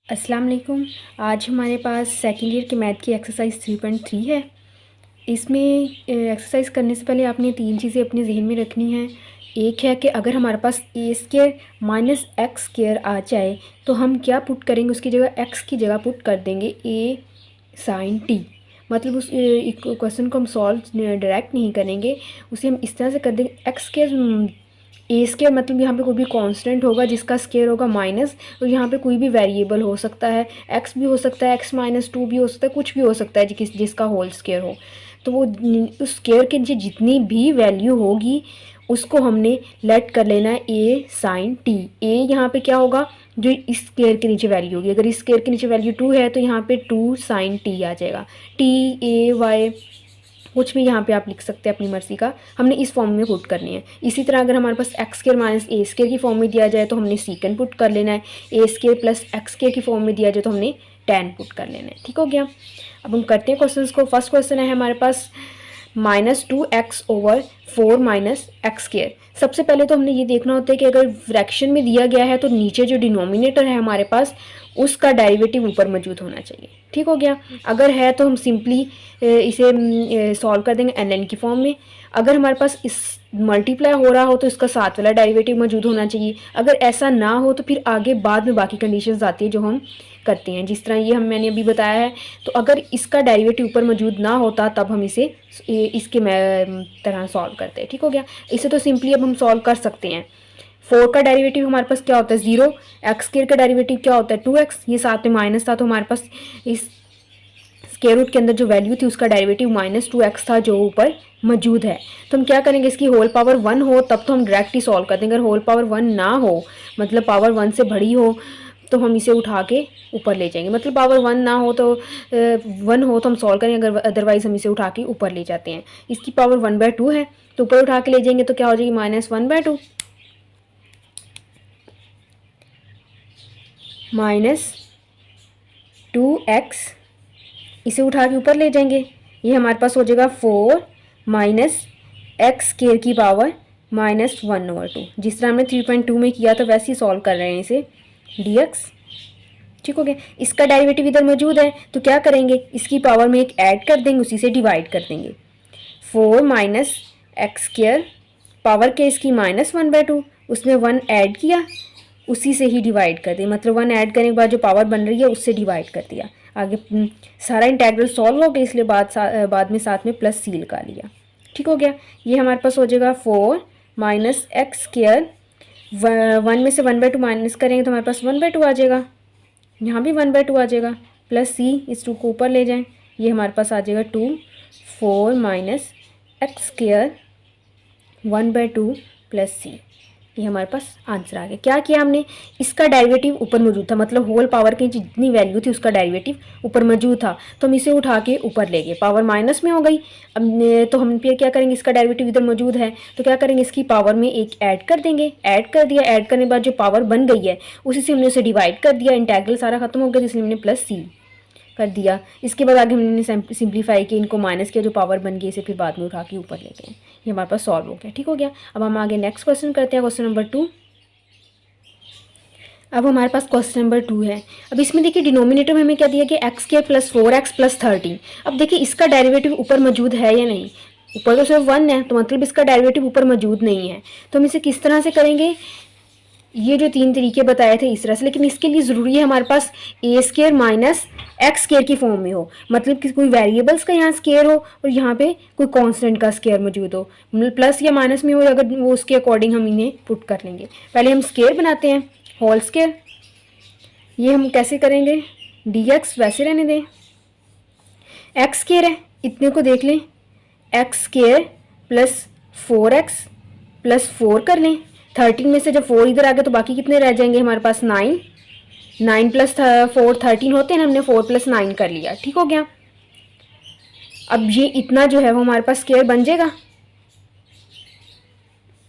अस्सलाम वालेकुम। आज हमारे पास सेकंड ईयर की मैथ की एक्सरसाइज 3.3 है। इसमें एक्सरसाइज करने से पहले आपने तीन चीज़ें अपने जहन में रखनी हैं। एक है कि अगर हमारे पास ए स्केयर माइनस एक्स स्केयर आ जाए तो हम क्या पुट करेंगे, उसकी जगह एक्स की जगह पुट कर देंगे ए साइन टी। मतलब उस क्वेश्चन को हम सॉल्व डायरेक्ट नहीं करेंगे, उसे हम इस तरह से कर देंगे एक्स स्केयर ए स्केयर, मतलब यहाँ पे कोई भी कांस्टेंट होगा जिसका स्केयर होगा माइनस, और यहाँ पे कोई भी वेरिएबल हो सकता है, एक्स भी हो सकता है, एक्स माइनस टू भी हो सकता है, कुछ भी हो सकता है जिसका होल स्केयर हो। तो वो उस स्केयर के नीचे जितनी भी वैल्यू होगी उसको हमने लेट कर लेना है ए साइन टी। ए यहाँ पे क्या होगा, जो इस स्केयर के नीचे वैल्यू होगी, अगर इस स्केयर के नीचे वैल्यू टू है तो यहाँ पे टू साइन टी आ जाएगा। टी ए वाई कुछ भी यहाँ पे आप लिख सकते हैं अपनी मर्ज़ी का, हमने इस फॉर्म में पुट करनी है। इसी तरह अगर हमारे पास एक्स स्केयर माइनस ए स्केयर की फॉर्म में दिया जाए तो हमने सीकन पुट कर लेना है, ए स्केयर प्लस एक्स स्केयर की फॉर्म में दिया जाए तो हमने टेन पुट कर लेना है। ठीक हो गया। अब हम करते हैं क्वेश्चन को। फर्स्ट क्वेश्चन है हमारे पास -2x/4 माइनस एक्स स्केयर। सबसे पहले तो हमने ये देखना होता है कि अगर फ्रैक्शन में दिया गया है तो नीचे जो डिनोमिनेटर है हमारे पास उसका डेरिवेटिव ऊपर मौजूद होना चाहिए। ठीक हो गया। अगर है तो हम सिंपली इसे सॉल्व कर देंगे एन की फॉर्म में। अगर हमारे पास इस मल्टीप्लाई हो रहा हो तो इसका साथ वाला डेरिवेटिव मौजूद होना चाहिए। अगर ऐसा ना हो तो फिर आगे बाद में बाकी कंडीशंस आती है जो हम करते हैं, जिस तरह ये मैंने अभी बताया है। तो अगर इसका डेरिवेटिव ऊपर मौजूद ना होता तब हम इसे इसके तरह सॉल्व करते हैं। ठीक हो गया। इसे तो सिंपली अब हम सॉल्व कर सकते हैं। 4 का डेरिवेटिव हमारे पास क्या होता है 0, एक्स स्क्वायर का डेरिवेटिव क्या होता है 2x, ये साथ में माइनस था तो हमारे पास इस स्क्वायर रूट के अंदर जो वैल्यू थी उसका डेरिवेटिव -2x था जो ऊपर मौजूद है। तो हम क्या करेंगे, इसकी होल पावर 1 हो तब तो हम डायरेक्ट ही सॉल्व कर देंगे। अगर होल पावर 1 ना हो, मतलब पावर 1 से बड़ी हो, तो हम इसे उठा के ऊपर ले जाएंगे। मतलब पावर 1 ना हो तो 1 हो तो हम सॉल्व करेंगे, अगर अदरवाइज हम इसे उठा के ऊपर ले जाते हैं। इसकी पावर 1/2 है तो ऊपर उठा के ले जाएंगे तो क्या हो जाएगी -1/2 -2x, इसे उठा के ऊपर ले जाएंगे। ये हमारे पास हो जाएगा 4 माइनस एक्स स्क्वायर की पावर -1/2। जिस तरह हमने 3.2 में किया था वैसे ही सॉल्व कर रहे हैं इसे dx। ठीक हो गया। इसका डेरिवेटिव इधर मौजूद है तो क्या करेंगे, इसकी पावर में एक ऐड कर देंगे, उसी से डिवाइड कर देंगे। 4 माइनस एक्स स्क्वायर पावर के इसकी -1/2, उसमें 1 ऐड किया, उसी से ही डिवाइड कर दिया। मतलब 1 ऐड करने के बाद जो पावर बन रही है उससे डिवाइड कर दिया। आगे सारा इंटेग्रल सॉल्व हो गया, इसलिए बाद में साथ में प्लस सी लगा लिया। ठीक हो गया। ये हमारे पास हो जाएगा 4 माइनस एक्स स्क्वायर, 1 में से 1/2 माइनस करेंगे तो हमारे पास 1/2 आ जाएगा। यहाँ भी 1/2 आ जाएगा, प्लस सी, इस 2 को ऊपर ले जाएं, ये हमारे पास आ जाएगा 2 4 minus x square 1/2 plus c. ये हमारे पास आंसर आ गया। क्या किया हमने, इसका डेरिवेटिव ऊपर मौजूद था, मतलब होल पावर की जितनी वैल्यू थी उसका डेरिवेटिव ऊपर मौजूद था तो हम इसे उठा के ऊपर ले गए। पावर माइनस में हो गई। अब तो हम फिर क्या करेंगे, इसका डेरिवेटिव इधर मौजूद है तो क्या करेंगे, इसकी पावर में एक ऐड कर देंगे। ऐड कर दिया, ऐड करने के बाद जो पावर बन गई है उसी से हमने उसे डिवाइड कर दिया। इंटेग्रल सारा खत्म हो गया इसलिए हमने प्लस सी कर दिया। इसके बाद आगे हमने सिंप्लीफाई किया, इनको माइनस किया, जो पावर बन गई इसे फिर बाद में उठा के ऊपर ले गए। ये हमारे पास सॉल्व हो गया। ठीक हो गया। अब हम आगे नेक्स्ट क्वेश्चन करते हैं, क्वेश्चन नंबर 2। अब हमारे पास क्वेश्चन नंबर 2 है। अब इसमें देखिए डिनोमिनेटर में हमें क्या दिया कि x square plus 4x plus 13। अब देखिए इसका डेरिवेटिव ऊपर मौजूद है या नहीं, ऊपर तो सिर्फ 1 है तो मतलब इसका डेरिवेटिव ऊपर मौजूद नहीं है। तो हम इसे किस तरह से करेंगे, ये जो 3 तरीके बताए थे इस तरह से, लेकिन इसके लिए ज़रूरी है हमारे पास ए स्केयर माइनस एक्स स्केयर की फॉर्म में हो, मतलब कि कोई वेरिएबल्स का यहाँ स्केयर हो और यहाँ पे कोई कांस्टेंट का स्केयर मौजूद हो, प्लस या माइनस में हो, अगर वो उसके अकॉर्डिंग हम इन्हें पुट कर लेंगे। पहले हम स्केयर बनाते हैं, होल स्केयर। ये हम कैसे करेंगे, dx वैसे रहने दें, एक्स स्केयर है इतने को देख लें, x square plus 4x plus 4 कर लें। 13 में से जब 4 इधर आ गया तो बाकी कितने रह जाएंगे हमारे पास 9, 9 प्लस 4 13 होते हैं ना, हमने 4 प्लस 9 कर लिया। ठीक हो गया। अब ये इतना जो है वो हमारे पास स्केयर बन जाएगा,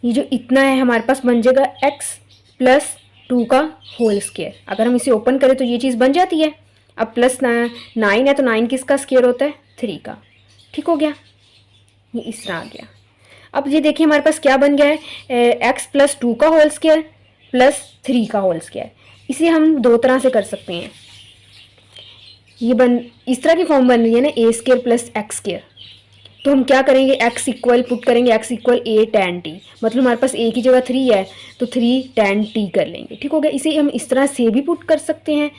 ये जो इतना है हमारे पास बन जाएगा x प्लस 2 का होल स्केयर। अगर हम इसे ओपन करें तो ये चीज़ बन जाती है। अब प्लस 9 है तो 9 किसका स्केयर होता है 3 का। ठीक हो गया, ये इस तरह आ गया। अब ये देखिए हमारे पास क्या बन गया है, x प्लस 2 का होल स्केयर प्लस 3 का होल स्केयर। इसे हम दो तरह से कर सकते हैं। ये बन इस तरह की फॉर्म बन रही है ना, ए स्केयर प्लस एक्स स्केयर। तो हम क्या करेंगे, एक्स इक्वल पुट करेंगे, एक्स इक्वल ए टेन टी, मतलब हमारे पास ए की जगह 3 है तो 3 टेन टी कर लेंगे। ठीक हो गया। इसे हम इस तरह से भी पुट कर सकते हैं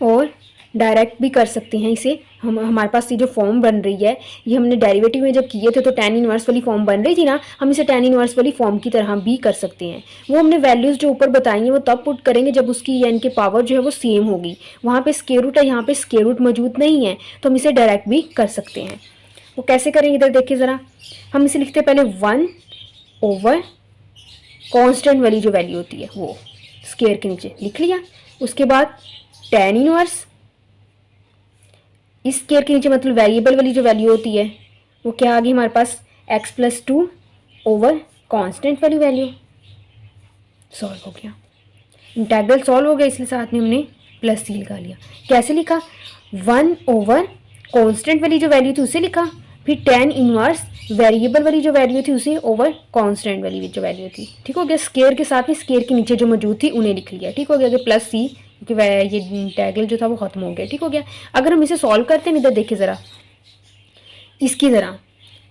और डायरेक्ट भी कर सकते हैं इसे। हम हमारे पास ये जो फॉर्म बन रही है, ये हमने डेरिवेटिव में जब किए थे तो tan इनवर्स वाली फॉर्म बन रही थी ना, हम इसे tan इनवर्स वाली फॉर्म की तरह भी कर सकते हैं। वो हमने वैल्यूज़ जो ऊपर बताएंगे वो तब पुट करेंगे जब उसकी n की पावर जो है वो सेम होगी। वहाँ पे स्क्वायर रूट है, यहाँ पे स्क्वायर रूट मौजूद नहीं है, तो हम इसे डायरेक्ट भी कर सकते हैं। वो कैसे करेंगे इधर देखिए ज़रा। हम इसे लिखते हैं पहले 1 ओवर कॉन्स्टेंट वाली जो वैल्यू होती है वो स्क्वायर के नीचे लिख लिया। उसके बाद tan इनवर्स इस स्क्वायर के नीचे, मतलब वेरिएबल वाली जो वैल्यू होती है वो क्या आ गई हमारे पास, x प्लस 2 ओवर कॉन्स्टेंट वाली वैल्यू। सॉल्व हो गया, इंटेग्रल सॉल्व हो गया, इसलिए साथ में हमने प्लस सी लगा लिया। कैसे लिखा, 1 ओवर कॉन्स्टेंट वाली जो वैल्यू थी उसे लिखा, फिर tan इनवर्स वेरिएबल वाली जो वैल्यू थी उसे ओवर कॉन्स्टेंट वाली जो वैल्यू थी। ठीक हो गया। स्क्वायर के साथ में स्क्वायर के नीचे जो मौजूद थी उन्हें लिख लिया। ठीक हो गया कि प्लस सी, क्योंकि ये इंटेग्रल जो था वो खत्म हो गया। ठीक हो गया। अगर हम इसे सॉल्व करते हैं, इधर देखिए ज़रा,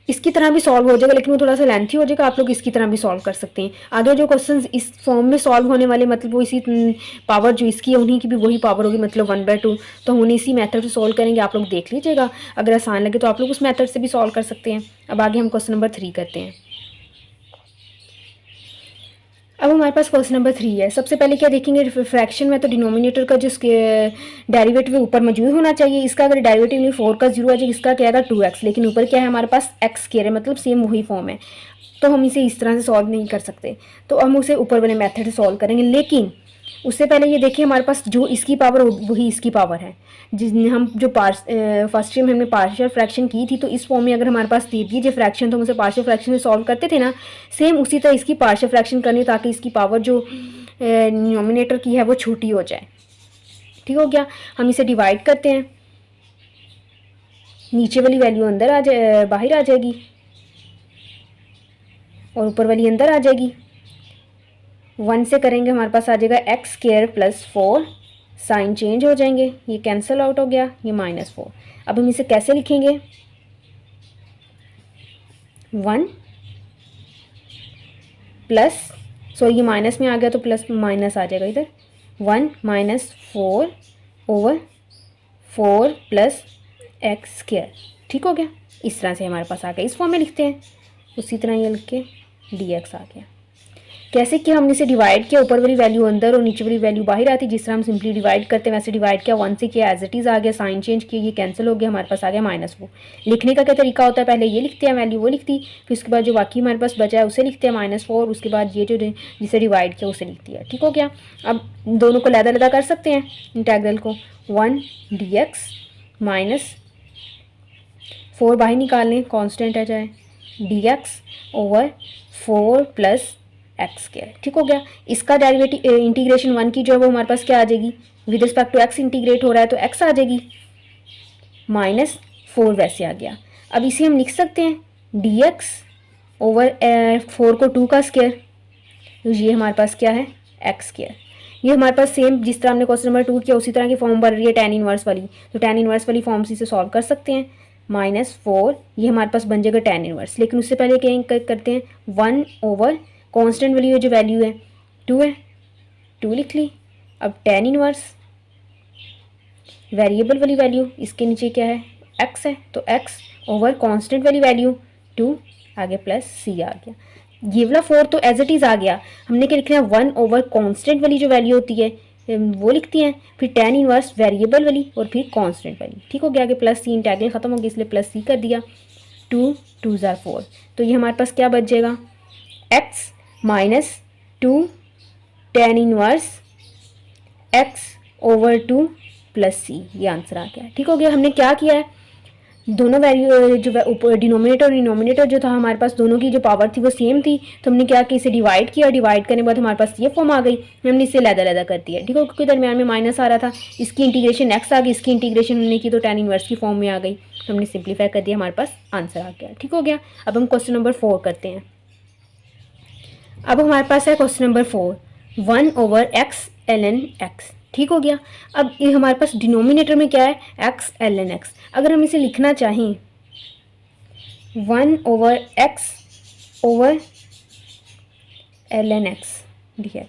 इसकी तरह भी सॉल्व हो जाएगा, लेकिन वो थोड़ा सा लेंथी हो जाएगा। आप लोग इसकी तरह भी सॉल्व कर सकते हैं। आगे जो क्वेश्चंस इस फॉर्म में सॉल्व होने वाले, मतलब वो इसी पावर जो इसकी है उन्हीं की भी वही पावर होगी, मतलब 1/2। तो हम उन्हीं इसी मेथड से सॉल्व करेंगे। आप लोग देख लीजिएगा, अगर आसान लगे तो आप लोग उस मेथड से भी सॉल्व कर सकते हैं। अब आगे हम क्वेश्चन नंबर 3 करते हैं। अब हमारे पास क्वेश्चन नंबर 3 है। सबसे पहले क्या देखेंगे, फ्रैक्शन में तो डिनोमिनेटर का जो डेरिवेटिव ऊपर मौजूद होना चाहिए। इसका अगर डेरिवेटिव नहीं 4 का 0 आ जाएगा, इसका क्या आएगा 2x, लेकिन ऊपर क्या है हमारे पास x स्क्वायर है, मतलब सेम वही फॉर्म है। तो हम इसे इस तरह से सॉल्व नहीं कर सकते, तो हम उसे ऊपर वाले मेथड से सॉल्व करेंगे। लेकिन उससे पहले ये देखिए, हमारे पास जो इसकी पावर वही इसकी पावर है। जिसने हम जो फर्स्ट टाइम हमने पार्शियल फ्रैक्शन की थी, तो इस फॉर्म में अगर हमारे पास दे दीजिए फ्रैक्शन, तो हम उसे पार्शियल फ्रैक्शन में सॉल्व करते थे ना, सेम उसी तरह इसकी पार्शियल फ्रैक्शन करनी, ताकि इसकी पावर जो डिनोमिनेटर की है वो छोटी हो जाए। ठीक हो गया। हम इसे डिवाइड करते हैं, नीचे वाली वैल्यू अंदर आ जाए, बाहर आ जाएगी, और ऊपर वाली अंदर आ जाएगी। 1 से करेंगे हमारे पास आ जाएगा x square plus 4, sine change हो जाएंगे, ये कैंसिल आउट हो गया, ये -4। अब हम इसे कैसे लिखेंगे, 1 प्लस, सॉरी ये माइनस में आ गया तो प्लस माइनस आ जाएगा इधर, 1 -4 ओवर 4 प्लस एक्स स्क्वायर। ठीक हो गया। इस तरह से हमारे पास आ गया। इस फॉर्म में लिखते हैं, उसी तरह ये लिख के dx आ गया। कैसे कि हमने इसे डिवाइड किया, ऊपर वाली वैल्यू अंदर और नीचे वाली वैल्यू बाहर आती, जिस तरह हम सिंपली डिवाइड करते हैं वैसे डिवाइड किया, 1 से किया, एज इट इज़ आ गया, साइन चेंज किया, ये कैंसिल हो गया, हमारे पास आ गया -4। लिखने का क्या तरीका होता है, पहले ये लिखते हैं वैल्यू, वो लिखती, फिर उसके बाद जो बाकी हमारे पास बचा है उसे लिखते हैं -4, उसके बाद ये जो जिसे डिवाइड किया उसे लिख दिया। ठीक हो गया। अब दोनों को लैदा कर सकते हैं, इंटेग्रल को, 1 dx -4 बाहर निकाल लें, कॉन्स्टेंट आ जाए, dx over 4 plus x square. ठीक हो गया। इसका डेरिवेटिव इंटीग्रेशन 1 की जो है वो हमारे पास क्या आ जाएगी, with respect to x integrate हो रहा है तो x आ जाएगी, -4 वैसे आ गया। अब इसे हम लिख सकते हैं dx ओवर 4 को 2 का स्क्वायर, तो ये हमारे पास क्या है x स्क्वायर। ये हमारे पास सेम जिस तरह हमने क्वेश्चन नंबर 2 किया उसी तरह की फॉर्म बन रही है tan इनवर्स वाली, तो tan इनवर्स वाली फॉर्म से इसे सॉल्व कर सकते हैं। -4 ये हमारे पास बन जाएगा tan इनवर्स, लेकिन उससे पहले क्या करते हैं, 1 ओवर कांस्टेंट वाली जो वैल्यू है 2 है, 2 लिख ली। अब tan इनवर्स वेरिएबल वाली वैल्यू, इसके नीचे क्या है x है, तो x ओवर कांस्टेंट वाली वैल्यू 2 आगे प्लस c आ गया। ये वाला 4 तो एज इट इज़ आ गया, हमने क्या लिखना है 1 ओवर कांस्टेंट वाली जो वैल्यू होती है वो लिखती हैं, फिर tan इनवर्स वेरिएबल वाली और फिर कांस्टेंट वाली। ठीक हो गया। आगे प्लस c, इंटेग्रल खत्म हो गया इसलिए प्लस c कर दिया, 2 2 ज़ा 4, तो ये हमारे पास क्या बच जाएगा, x -2 tan inverse x over 2 plus c, ये आंसर आ गया। ठीक हो गया। हमने क्या किया है, दोनों वैल्यू जो डिनोमिनेटर और डिनोमिनेटर जो था हमारे पास दोनों की जो पावर थी वो सेम थी, तो हमने क्या किया, इसे डिवाइड किया, डिवाइड करने के बाद हमारे पास ये फॉर्म आ गई, हमने इसे लैदा कर दिया। ठीक है, क्योंकि दरमियान में माइनस आ रहा था, इसकी इंटीग्रेशन x आ गई, इसकी इंटीग्रेशन हमने की तो tan इनवर्स की फॉर्म में आ गई, तो हमने सिंप्लीफाई कर दिया, हमारे पास आंसर आ गया। ठीक हो गया। अब हम क्वेश्चन नंबर 4 करते हैं। अब हमारे पास है question number 4, 1 over x ln x। ठीक हो गया। अब ये हमारे पास डिनोमिनेटर में क्या है, एक्स एल एन एक्स। अगर हम इसे लिखना चाहें 1/x/ln x dx,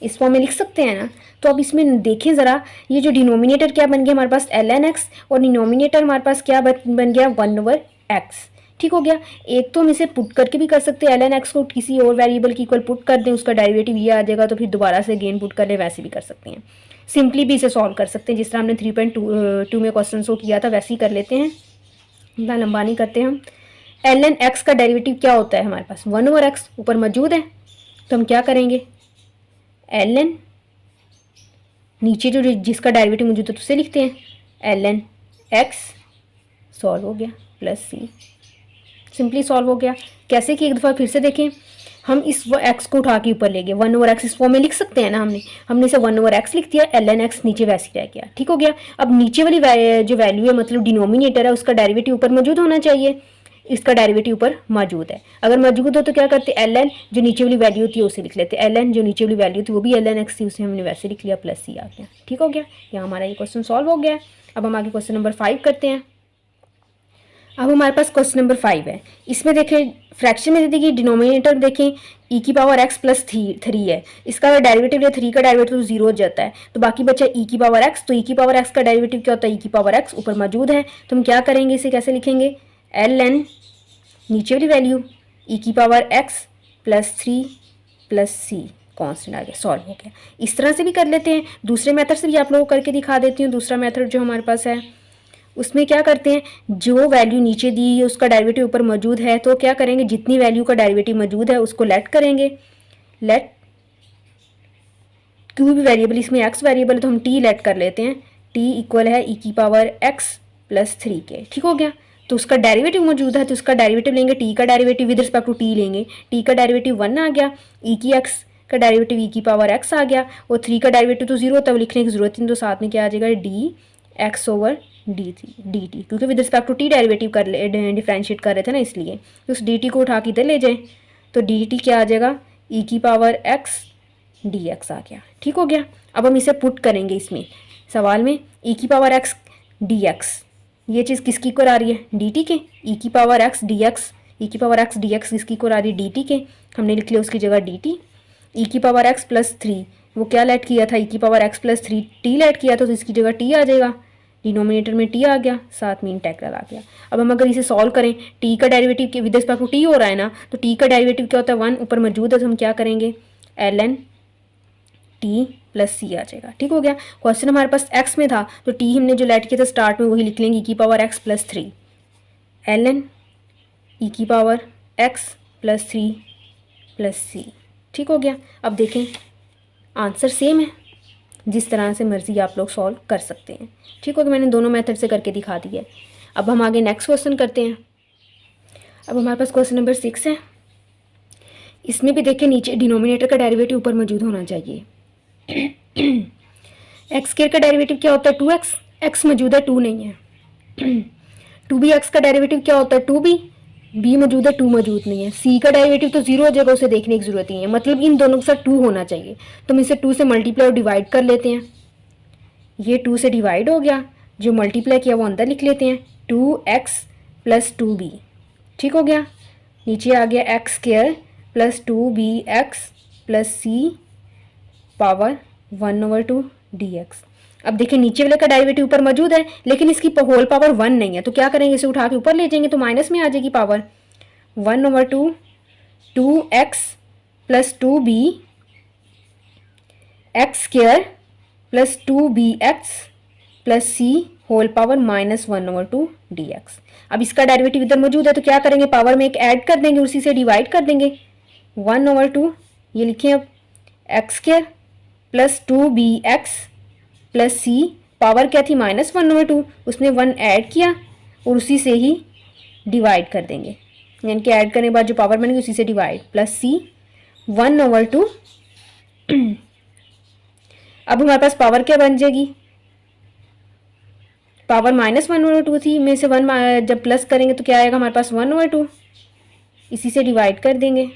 इस फॉर्म में लिख सकते हैं ना। तो अब इसमें देखें ज़रा, ये जो डिनोमिनेटर क्या बन गया हमारे पास ln x, और डिनोमिनेटर हमारे पास क्या बन गया 1/x। ठीक हो गया। एक तो हम इसे पुट करके भी कर सकते हैं, ln x को किसी और वेरिएबल की इक्वल पुट कर दें, उसका डेरिवेटिव ये आ जाएगा, तो फिर दोबारा से अगेन पुट कर लें, वैसे भी कर सकते हैं। सिंपली भी इसे सॉल्व कर सकते हैं, जिस तरह हमने 3.2 में क्वेश्चन को किया था वैसे ही कर लेते हैं, इतना लंबा नहीं करते हम। ln x का डेरिवेटिव क्या होता है हमारे पास 1/x, ऊपर मौजूद है, तो हम क्या करेंगे ln, नीचे जो जिसका डेरिवेटिव मौजूद है तो उसे लिखते हैं ln x, सॉल्व हो गया, प्लस सी, सिंपली सॉल्व हो गया। कैसे कि एक दफ़ा फिर से देखें, हम इस x को उठा के ऊपर ले गए, 1/x इस फॉर्म में लिख सकते हैं ना, हमने इसे 1/x लिख दिया, ln x नीचे वैसे ही रह गया। ठीक हो गया। अब नीचे वाली जो वैल्यू है, मतलब डिनोमिनेटर है, उसका डेरिवेटिव ऊपर मौजूद होना चाहिए, इसका डेरिवेटिव ऊपर मौजूद है। अगर मौजूद हो तो क्या करते, ln जो नीचे वाली वैल्यू थी उसे लिख लेते, ln जो नीचे वाली वैल्यू थी वो भी ln x थी, उसे हमने वैसे लिख लिया, प्लस सी आ गया। ठीक हो गया, यहाँ हमारा ये क्वेश्चन सॉल्व हो गया है। अब हम आगे क्वेश्चन नंबर 5 करते हैं। अब हमारे पास क्वेश्चन नंबर 5 है। इसमें देखें फ्रैक्शन में देखिए डिनोमिनेटर देखें e⁻x प्लस 3 है, इसका डेरिवेटिव या 3 का डेरिवेटिव तो 0 हो जाता है, तो बाकी बचा e⁻x। तो e⁻x का डेरिवेटिव क्या होता है, e⁻x ऊपर मौजूद है, तो हम क्या करेंगे, इसे कैसे लिखेंगे ln नीचे वाली वैल्यू e⁻x प्लस 3 प्लस सी, कॉन्स्टेंट आ गया, सॉल्व हो गया। इस तरह से भी कर लेते हैं, दूसरे मेथड से भी आप लोगों को करके दिखा देती हूँ। दूसरा मेथड जो हमारे पास है उसमें क्या करते हैं, जो वैल्यू नीचे दी है उसका डेरिवेटिव ऊपर मौजूद है, तो क्या करेंगे, जितनी वैल्यू का डेरिवेटिव मौजूद है उसको लेट करेंगे, लेट कोई भी वेरिएबल, इसमें x वेरिएबल है तो हम t लेट कर लेते हैं, t इक्वल है e⁻x प्लस 3 के। ठीक हो गया। तो उसका डेरिवेटिव मौजूद है, तो उसका डेरिवेटिव लेंगे, t का derivative with respect to t लेंगे, t का डेरिवेटिव 1 आ गया, e की x का डेरिवेटिव e⁻x आ गया, और 3 का डेरिवेटिव तो 0 होता है, वो लिखने की जरूरत नहीं, तो साथ में क्या आ जाएगा dx/dt, क्योंकि with respect to t derivative कर डिफ्रेंशिएट कर रहे थे ना, इसलिए तो उस dt को उठा के इधर ले जाएं, तो dt क्या आ जाएगा e⁻x dx आ गया। ठीक हो गया। अब हम इसे पुट करेंगे इसमें सवाल में, e⁻x dx, ये चीज़ किसकी को आ रही है, dt के, e⁻x dx किसकी को आ रही है, dt के, हमने लिख लिया उसकी जगह dt। e⁻x प्लस 3 वो क्या लेट किया था, e⁻x प्लस 3 t लेट किया था, तो इसकी जगह t आ जाएगा, डिनोमिनेटर में t आ गया, साथ में इंटेग्रल आ गया। अब हम अगर इसे सॉल्व करें, t का डेरिवेटिव के विद रिस्पेक्ट टू t हो रहा है ना, तो t का डेरिवेटिव क्या होता है 1 ऊपर मौजूद है, तो हम क्या करेंगे ln t प्लस सी आ जाएगा। ठीक हो गया। क्वेश्चन हमारे पास x में था, तो t हमने जो लेट किया था स्टार्ट में वही लिख लेंगे, e⁻x plus 3 ln e⁻x plus 3 plus सी। ठीक हो गया। अब देखें आंसर सेम है, जिस तरह से मर्जी आप लोग सॉल्व कर सकते हैं। ठीक हो गया, मैंने दोनों मेथड से करके दिखा दिया है। अब हम आगे नेक्स्ट क्वेश्चन करते हैं। अब हमारे पास क्वेश्चन नंबर 6 है। इसमें भी देखें नीचे डिनोमिनेटर का डेरिवेटिव ऊपर मौजूद होना चाहिए। एक्स स्क्वायर का डेरिवेटिव क्या होता है 2x, x मौजूद है 2 नहीं है। 2bx का डेरिवेटिव क्या होता है 2b, b मौजूद है 2 मौजूद नहीं है। c का डेरिवेटिव तो 0 हो जाएगा, उसे देखने की जरूरत नहीं है, मतलब इन दोनों के साथ 2 होना चाहिए, तो हम इसे 2 से मल्टीप्लाई और डिवाइड कर लेते हैं। ये 2 से डिवाइड हो गया, जो मल्टीप्लाई किया वो अंदर लिख लेते हैं, 2x प्लस 2b। ठीक हो गया। नीचे आ गया X square plus 2bx plus C power 1/2 dx। अब देखिए नीचे वाले का डेरिवेटिव ऊपर मौजूद है, लेकिन इसकी होल पावर 1 नहीं है, तो क्या करेंगे, इसे उठा के ऊपर ले जाएंगे, तो माइनस में आ जाएगी power 1/2 2x plus 2b X square plus 2bx plus C whole power -1/2 dx। अब इसका डेरिवेटिव इधर मौजूद है, तो क्या करेंगे, पावर में एक ऐड कर देंगे, उसी से डिवाइड कर देंगे, 1/2 ये लिखें अब X square plus 2bx plus C, power क्या थी -1/2, उसने 1 ऐड किया और उसी से ही डिवाइड कर देंगे, यानी कि ऐड करने के बाद जो पावर बनेगी उसी से डिवाइड, प्लस सी 1/2। अब हमारे पास पावर क्या बन जाएगी, पावर -1/2 थी, में से 1 जब प्लस करेंगे तो क्या आएगा हमारे पास 1/2, इसी से डिवाइड कर देंगे,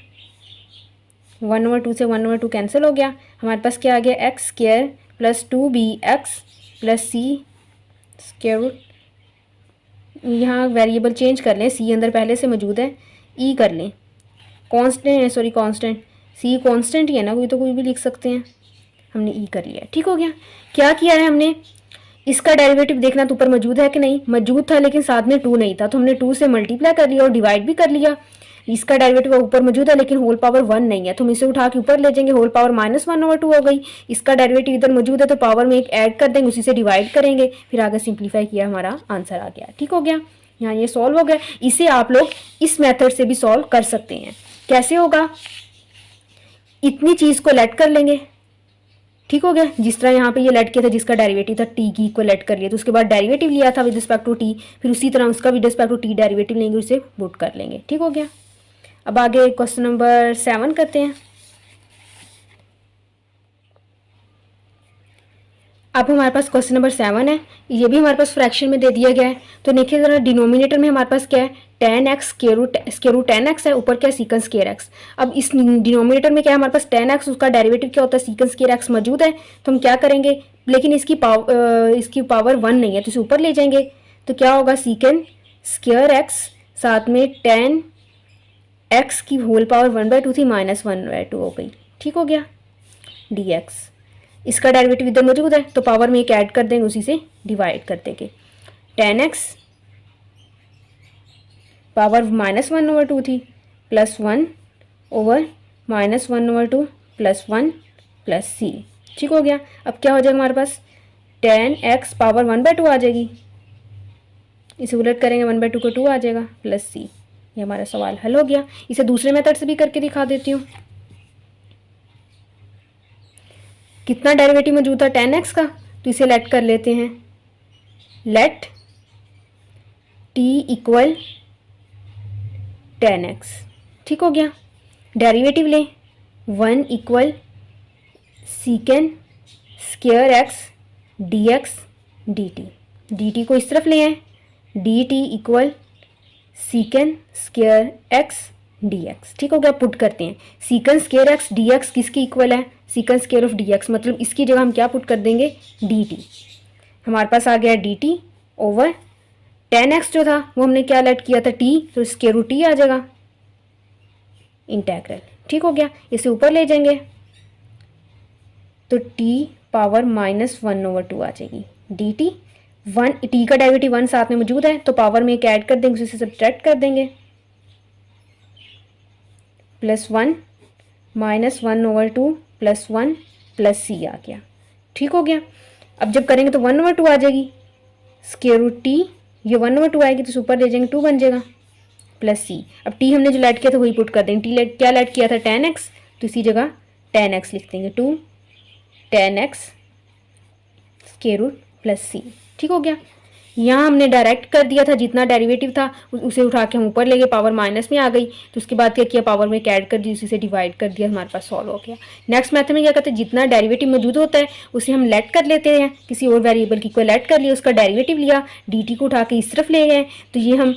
1/2 से 1/2 कैंसिल हो गया, हमारे पास क्या आ गया X square plus 2bx plus C square root, यहाँ वेरिएबल चेंज कर लें, सी अंदर पहले से मौजूद है, ई कर लें, कांस्टेंट है, सॉरी कांस्टेंट, सी कांस्टेंट ही है ना, कोई तो कोई भी लिख सकते हैं, हमने ई कर लिया। ठीक हो गया। क्या किया है हमने, इसका डेरिवेटिव देखना तो ऊपर मौजूद है कि नहीं, मौजूद था लेकिन साथ में 2 नहीं था, तो हमने 2 से मल्टीप्लाई कर लिया और डिवाइड भी कर लिया। इसका डेरिवेटिव ऊपर मौजूद है लेकिन होल पावर 1 नहीं है, तो हम इसे उठा के ऊपर ले जाएंगे, होल पावर -1/2 हो गई। इसका डेरिवेटिव इधर मौजूद है तो पावर में एक ऐड कर देंगे, उसी से डिवाइड करेंगे, फिर आगे सिंप्लीफाई किया, हमारा आंसर आ गया। ठीक हो गया, यहाँ ये सॉल्व हो गया। इसे आप लोग इस मेथड से भी सॉल्व कर सकते हैं। कैसे होगा, इतनी चीज़ को लेट कर लेंगे, ठीक हो गया, जिस तरह यहाँ पे ये लेट किया था, जिसका डेरिवेटिव था टी की, को लेट कर लिया, तो उसके बाद डेरिवेटिव लिया था विद रिस्पेक्ट टू टी, फिर उसी तरह उसका with respect to t derivative लेंगे, उसे पुट कर लेंगे। ठीक हो गया। अब आगे क्वेश्चन नंबर 7 करते हैं। अब हमारे पास क्वेश्चन नंबर 7 है, ये भी हमारे पास फ्रैक्शन में दे दिया गया है। तो देखिए जरा, डिनोमिनेटर में हमारे पास क्या है, tan x square root tan x है, ऊपर क्या है, सीकन स्क्वायर x। अब इस डिनोमिनेटर में क्या है हमारे पास tan x, उसका डेरिवेटिव क्या होता है, सीकन स्क्वायर x मौजूद है, तो हम क्या करेंगे, लेकिन इसकी पावर 1 नहीं है, तो इसे ऊपर ले जाएंगे, तो क्या होगा, सीकन स्क्वायर x साथ में tan x की होल पावर 1/2 थी, -1/2 हो गई। ठीक हो गया, dx, इसका डेरिवेटिव इधर मौजूद है तो पावर में एक ऐड कर देंगे, उसी से डिवाइड कर देंगे। tan x पावर -1/2 थी, +1 ओवर -1/2 +1 प्लस सी। ठीक हो गया। अब क्या हो जाएगा हमारे पास, tan x पावर 1/2 आ जाएगी, इसे उलट करेंगे 1/2 को 2 आ जाएगा, प्लस सी। ये हमारा सवाल हल हो गया। इसे दूसरे मेथड से भी करके दिखा देती हूँ। कितना डेरिवेटिव मौजूद था tan x का, तो इसे लेट कर लेते हैं, let t equal tan x। ठीक हो गया, डेरिवेटिव लें, 1 equal secant square x dx dt, dt को इस तरफ ले आए, dt equal secant square x dx। ठीक हो गया, पुट करते हैं, सीकन स्क्वायर x dx किसकी इक्वल है, सीकन स्क्वायर ऑफ dx, मतलब इसकी जगह हम क्या पुट कर देंगे, dt। हमारे पास आ गया dt ओवर tan x जो था वो हमने क्या लेट किया था, t, तो स्क्वायर रूट t आ जाएगा, इंटेग्रल। ठीक हो गया, इसे ऊपर ले जाएंगे तो t पावर -1/2 आ जाएगी, dt 1, t का डेरिवेटिव 1 साथ में मौजूद है तो पावर में एक ऐड कर देंगे, उसे सब्ट्रैक्ट कर देंगे, +1 -1/2 +1 प्लस सी आ गया। ठीक हो गया। अब जब करेंगे तो 1/2 आ जाएगी, स्क्वायर रूट टी, ये 1/2 आएगी तो ऊपर ले जाएंगे 2 बन जाएगा, प्लस सी। अब टी हमने जो लेट किया था वही पुट कर देंगे, टी लेट क्या लेट किया था, tan x, तो इसी जगह tan x लिख देंगे, 2 tan x square root plus सी। ठीक हो गया। यहाँ हमने डायरेक्ट कर दिया था, जितना डेरिवेटिव था उसे उठा के हम ऊपर ले गए, पावर माइनस में आ गई, तो उसके बाद क्या किया, पावर में ऐड कर दी, उसी से डिवाइड कर दिया, हमारे पास सॉल्व हो गया। नेक्स्ट मेथड में क्या करते हैं, जितना डेरिवेटिव मौजूद होता है उसे हम लेट कर लेते हैं, किसी और वेरिएबल की कोई लेट कर लिया, उसका डेरिवेटिव लिया, dt को उठा के इस तरफ ले गए, तो ये हम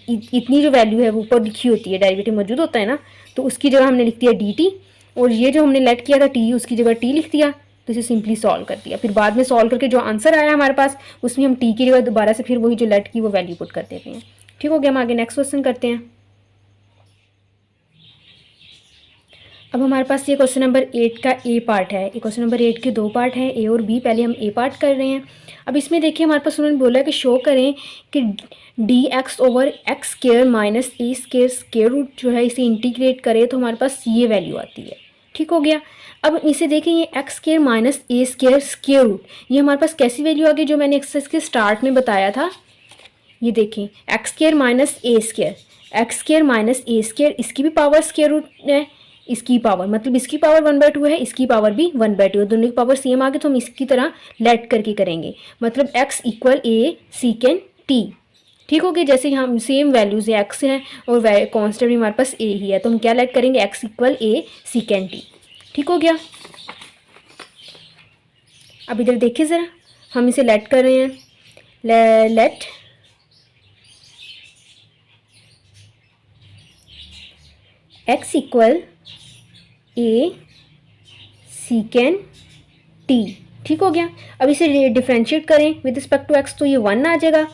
इतनी जो वैल्यू है वो ऊपर लिखी होती है, डेरिवेटिव मौजूद होता है ना, तो उसकी जगह हमने लिख दिया dt, और ये जो हमने लेट किया था t, उसकी जगह t लिख दिया, तो इसे सिंपली सॉल्व कर दिया। फिर बाद में सॉल्व करके जो आंसर आया हमारे पास, उसमें हम टी की जगह दोबारा से फिर वही जो लेट की वो वैल्यू पुट कर देते हैं। ठीक हो गया, हम आगे नेक्स्ट क्वेश्चन करते हैं। अब हमारे पास ये क्वेश्चन नंबर 8 का ए पार्ट है। ये क्वेश्चन नंबर 8 के 2 पार्ट हैं, ए और बी। पहले हम ए पार्ट कर रहे हैं। अब इसमें देखिए हमारे पास उन्होंने बोला है कि शो करें कि dx over X square minus ए स्क्वायर स्क्वायर रूट जो है, इसे इंटीग्रेट करें तो हमारे पास ये वैल्यू आती है। ठीक हो गया। अब इसे देखें, ये एक्स स्क्वायर माइनस ए स्क्वायर स्क्वायर रूट, ये हमारे पास कैसी वैल्यू आ गई, जो मैंने एक्सरसाइज के स्टार्ट में बताया था। ये देखें, एक्स स्क्वायर माइनस ए स्क्वायर, एक्स स्क्वायर माइनस ए स्क्वायर, इसकी भी पावर स्क्वायर रूट है, इसकी पावर मतलब इसकी पावर 1/2 है, इसकी पावर भी 1/2 है, दोनों की पावर सेम आ गई, तो हम इसकी तरह लेट करके करेंगे, मतलब x इक्वल ए सीकेन टी। ठीक हो गया। जैसे यहाँ सेम वैल्यूज है, x है और कॉन्स्टेंट भी हमारे पास a ही है, तो हम क्या लेट करेंगे, x इक्वल ए सीकेन टी। ठीक हो गया। अब इधर देखिए ज़रा, हम इसे लेट कर रहे हैं, लेट x इक्वल ए सीकेन टी। ठीक हो गया। अब इसे डिफ्रेंशिएट करें विद रिस्पेक्ट टू एक्स तो ये 1 आ जाएगा,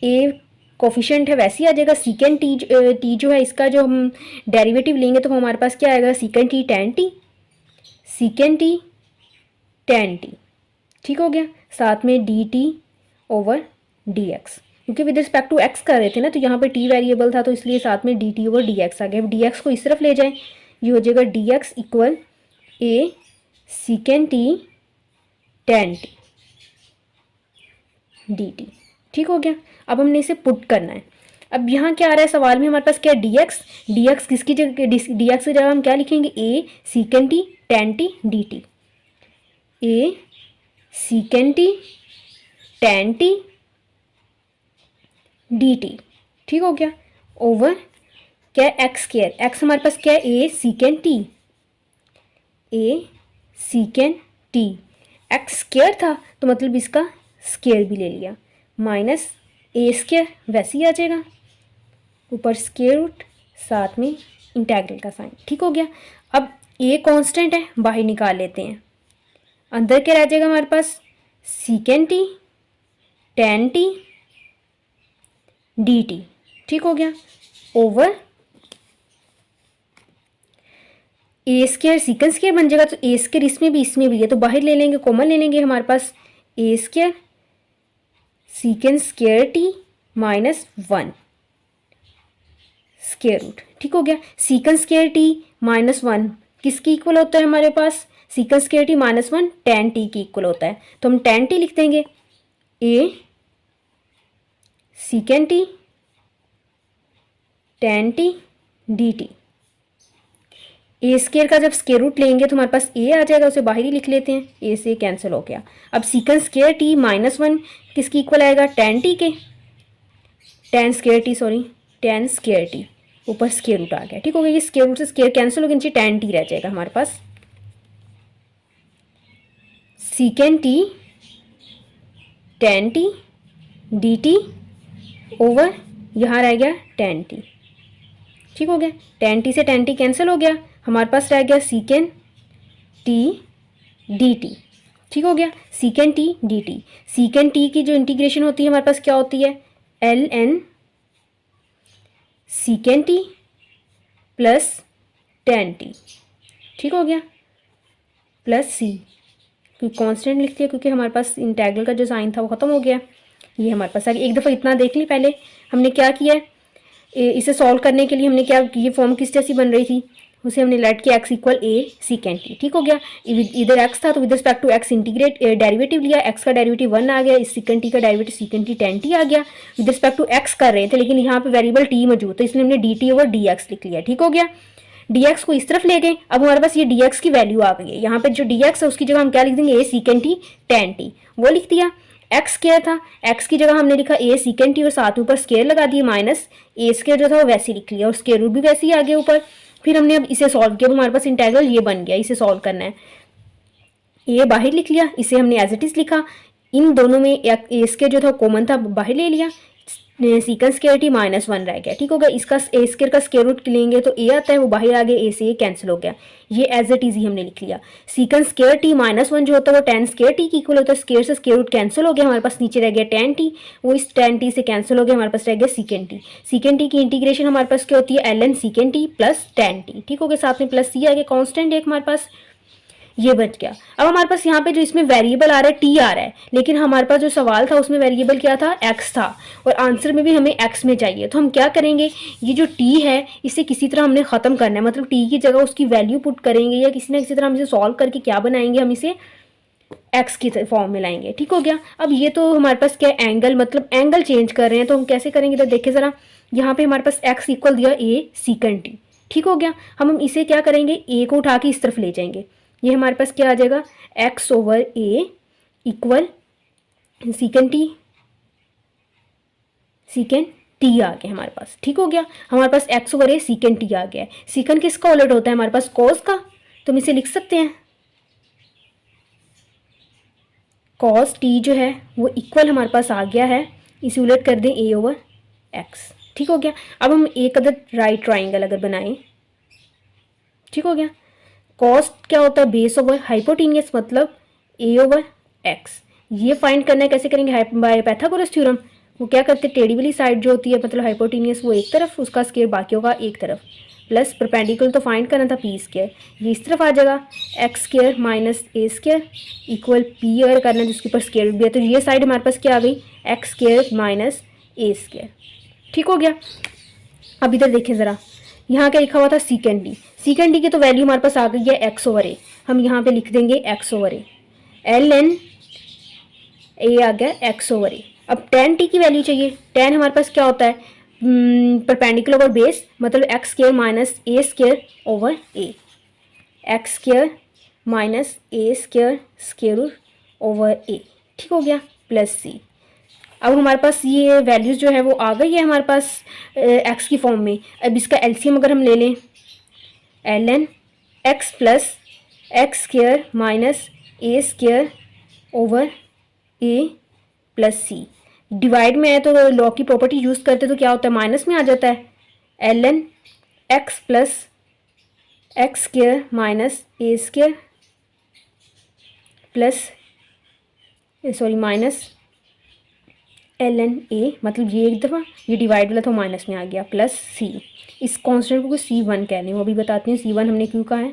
ए कोफिशिएंट है वैसे ही आ जाएगा। सीकेंड टी जो है इसका जो हम डेरिवेटिव लेंगे तो हमारे पास क्या आएगा, सीकेंड T tan T, secant T tan T, ठीक हो गया। साथ में D T over D x, क्योंकि विद रिस्पेक्ट टू एक्स कर रहे थे ना तो यहाँ पे टी वेरिएबल था तो इसलिए साथ में D T over D x आ गया। अब डी एक्स को इस तरफ ले जाएं, ये हो जाएगा D X equal A secant T tan T D T, ठीक हो गया। अब हमने इसे पुट करना है। अब यहाँ क्या आ रहा है सवाल में हमारे पास क्या डी एक्स किसकी जगह, डी एक्स की जगह हम क्या लिखेंगे, A secant T tan T D T, A secant T tan T D T, ठीक हो गया। ओवर क्या है एक्स स्क्वायर, एक्स हमारे पास क्या है ए secant T, A secant T, x square था तो मतलब इसका स्क्वायर भी ले लिया, माइनस ए स्क्वायर वैसे ही आ जाएगा, ऊपर स्क्वायर रूट साथ में इंटेग्रल का साइन, ठीक हो गया। अब ए कांस्टेंट है बाहर निकाल लेते हैं, अंदर क्या रह जाएगा हमारे पास, secant T tan T D T, ठीक हो गया। ओवर ए स्क्वायर सीकेंड स्क्वायर बन जाएगा तो ए स्क्वायर इसमें भी है तो बाहर ले लेंगे, कॉमन ले लेंगे, हमारे पास A square secant square T minus 1 square root, ठीक हो गया। सीकेंड स्क्वायर टी माइनस 1 किसकी इक्वल होता है हमारे पास, secant square T minus 1 tan T की इक्वल होता है तो हम टेन टी लिख देंगे, A secant T tan T D T, A square का जब स्क्वायर रूट लेंगे तो हमारे पास ए आ जाएगा, उसे बाहर ही लिख लेते हैं, ए से कैंसिल हो गया। अब सीकेंड स्क्वायर टी माइनस 1 किसकी इक्वल आएगा, टेन टी के, टेन स्क्वायर टी ऊपर स्क्वायर रूट आ गया, ठीक हो गया। ये स्क्वायर रूट से स्क्वायर कैंसिल हो गया, नीचे टेन टी रह जाएगा हमारे पास, secant T tan T D T over यहाँ रह गया टेन टी, ठीक हो गया। टेन टी से टेन टी कैंसिल हो गया, हमारे पास रह गया सीकेंड टी डी टी, ठीक हो गया। Secant T D T, secant t की जो इंटीग्रेशन होती है हमारे पास क्या होती है, L N secant t plus tan T, ठीक हो गया, प्लस सी, क्योंकि कांस्टेंट लिखते हैं क्योंकि हमारे पास इंटेग्रल का जो साइन था वो ख़त्म हो गया। ये हमारे पास आगे एक दफ़ा इतना देख ली, पहले हमने क्या किया है, इसे सॉल्व करने के लिए हमने क्या, ये फॉर्म किस जैसी बन रही थी, उसे हमने लेट किया X equal A secant T, ठीक हो गया। इधर एक्स था तो with respect to x integrate derivative लिया, एक्स का डेरिवेटिव 1 आ गया, इस सीकेंड टी का derivative secant T tan T आ गया। विद रिस्पेक्ट टू एक्स कर रहे थे लेकिन यहाँ पे वेरिएबल टी मौजूद था इसलिए हमने D T over D x लिख लिया, ठीक हो गया। डी एक्स को इस तरफ ले गए, अब हमारे पास ये डी एक्स की वैल्यू आ गई है, यहाँ पे जो डी एक्स है उसकी जगह हम क्या लिख देंगे, A secant T tan T, वो लिख दिया। एक्स स्क्वायर था, एक्स की जगह हमने लिखा ए सीकेंड टी और साथ में ऊपर स्क्वायर लगा दिया, माइनस ए स्क्वायर जो था वो वैसे ही लिख लिया और स्क्वायर रूट भी वैसे ही आ गया ऊपर। फिर हमने अब इसे सॉल्व किया, हमारे पास इंटेग्रल ये बन गया, इसे सॉल्व करना है, ए बाहर लिख लिया, इसे हमने एज इट इज लिखा, इन दोनों में ए स्क्वायर जो था कॉमन था बाहर ले लिया, सीकेंड स्क्वायर टी माइनस 1 रह गया, ठीक हो गया। इसका ए स्क्वायर का स्क्वायर रूट लेंगे तो ए आता है वो बाहर आ गया, ए से ए कैंसिल हो गया, ये एज इट इज ही हमने लिख लिया। सीकेंड स्क्वायर टी माइनस 1 जो होता है वो टेन स्क्वायर टी की इक्वल होता है, स्क्वायर से स्क्वायर रूट कैंसिल हो गया, हमारे पास नीचे रह गया टेन टी, वो इस टेन टी से कैंसिल हो गया, हमारे पास रह गया सीकेंड टी। सीकेंड टी की इंटीग्रेशन हमारे पास क्या होती है, L N secant t plus tan T, ठीक हो गया, साथ में प्लस सी आ गया, कॉन्स्टेंट एक हमारे पास ये बच गया। अब हमारे पास यहाँ पे जो इसमें वेरिएबल आ रहा है टी आ रहा है, लेकिन हमारे पास जो सवाल था उसमें वेरिएबल क्या था, एक्स था, और आंसर में भी हमें एक्स में चाहिए, तो हम क्या करेंगे, ये जो टी है इसे किसी तरह हमने ख़त्म करना है, मतलब टी की जगह उसकी वैल्यू पुट करेंगे या किसी ना किसी तरह हम इसे सॉल्व करके क्या बनाएंगे, हम इसे एक्स की फॉर्म में लाएंगे, ठीक हो गया। अब ये तो हमारे पास क्या एंगल, मतलब एंगल चेंज कर रहे हैं, तो हम कैसे करेंगे, तो देखिए ज़रा, यहाँ पे हमारे पास एक्स इक्वल दिया ए सीकेंड टी, ठीक हो गया। हम इसे क्या करेंगे, ए को उठा के इस तरफ ले जाएंगे, ये हमारे पास क्या आ जाएगा, एक्स ओवर ए इक्वल सीकेंड टी आ गया हमारे पास, ठीक हो गया। हमारे पास एक्स ओवर ए सीकेंड टी आ गया है, सीकेंड किसका उलट होता है हमारे पास, कॉस का, तो हम इसे लिख सकते हैं कॉस टी जो है वो इक्वल हमारे पास आ गया है, इसे उलट कर दें ए ओवर एक्स, ठीक हो गया। अब हम एक अदर राइट ट्राइंगल अगर बनाएं, ठीक हो गया, कॉस क्या होता है, बेस ओवर हाइपोटेनियस, मतलब ए ओवर एक्स। ये फाइंड करना है, कैसे करेंगे, बाय पाइथागोरस थ्योरम। वो क्या करते हैं, टेढ़ी वाली साइड जो होती है मतलब हाइपोटेनियस वो एक तरफ, उसका स्क्वायर बाकियों का एक तरफ, प्लस परपेंडिकुलर तो फाइंड करना था पी स्क्वायर, ये इस तरफ आ जाएगा एक्स स्क्वायर माइनस ए स्क्वायर इक्वल पी अगर करना है जिसके ऊपर स्क्वायर भी है तो ये साइड हमारे पास क्या आ गई एक्स स्क्वायर माइनस ए स्क्वायर। ठीक हो गया। अब इधर देखें ज़रा, यहाँ क्या लिखा हुआ था सीकेंड डी, सीकेंड डी की तो वैल्यू हमारे पास आ गई है एक्स ओवर ए, हम यहाँ पे लिख देंगे X over A, L N A आ गया एक्स ओवर ए। अब टेन टी की वैल्यू चाहिए, टेन हमारे पास क्या होता है परपेंडिकुलर ओवर बेस मतलब X square minus A square over A, X square minus A square square root over A. ठीक हो गया, प्लस सी। अब हमारे पास ये वैल्यूज़ जो है वो आ गई है हमारे पास एक्स की फॉर्म में। अब इसका एलसीएम अगर हम ले लें, L N x plus x square minus ए स्क्वायर ओवर ए प्लस सी, डिवाइड में है तो लॉ की प्रॉपर्टी यूज़ करते तो क्या होता है माइनस में आ जाता है, L N x plus x square minus A square plus sorry minus L N a, मतलब ये एक दफ़ा ये डिवाइड वाला तो माइनस में आ गया, प्लस सी। इस कांस्टेंट को सी वन कह लें, वो भी बताती हूँ सी वन हमने क्यों कहा है।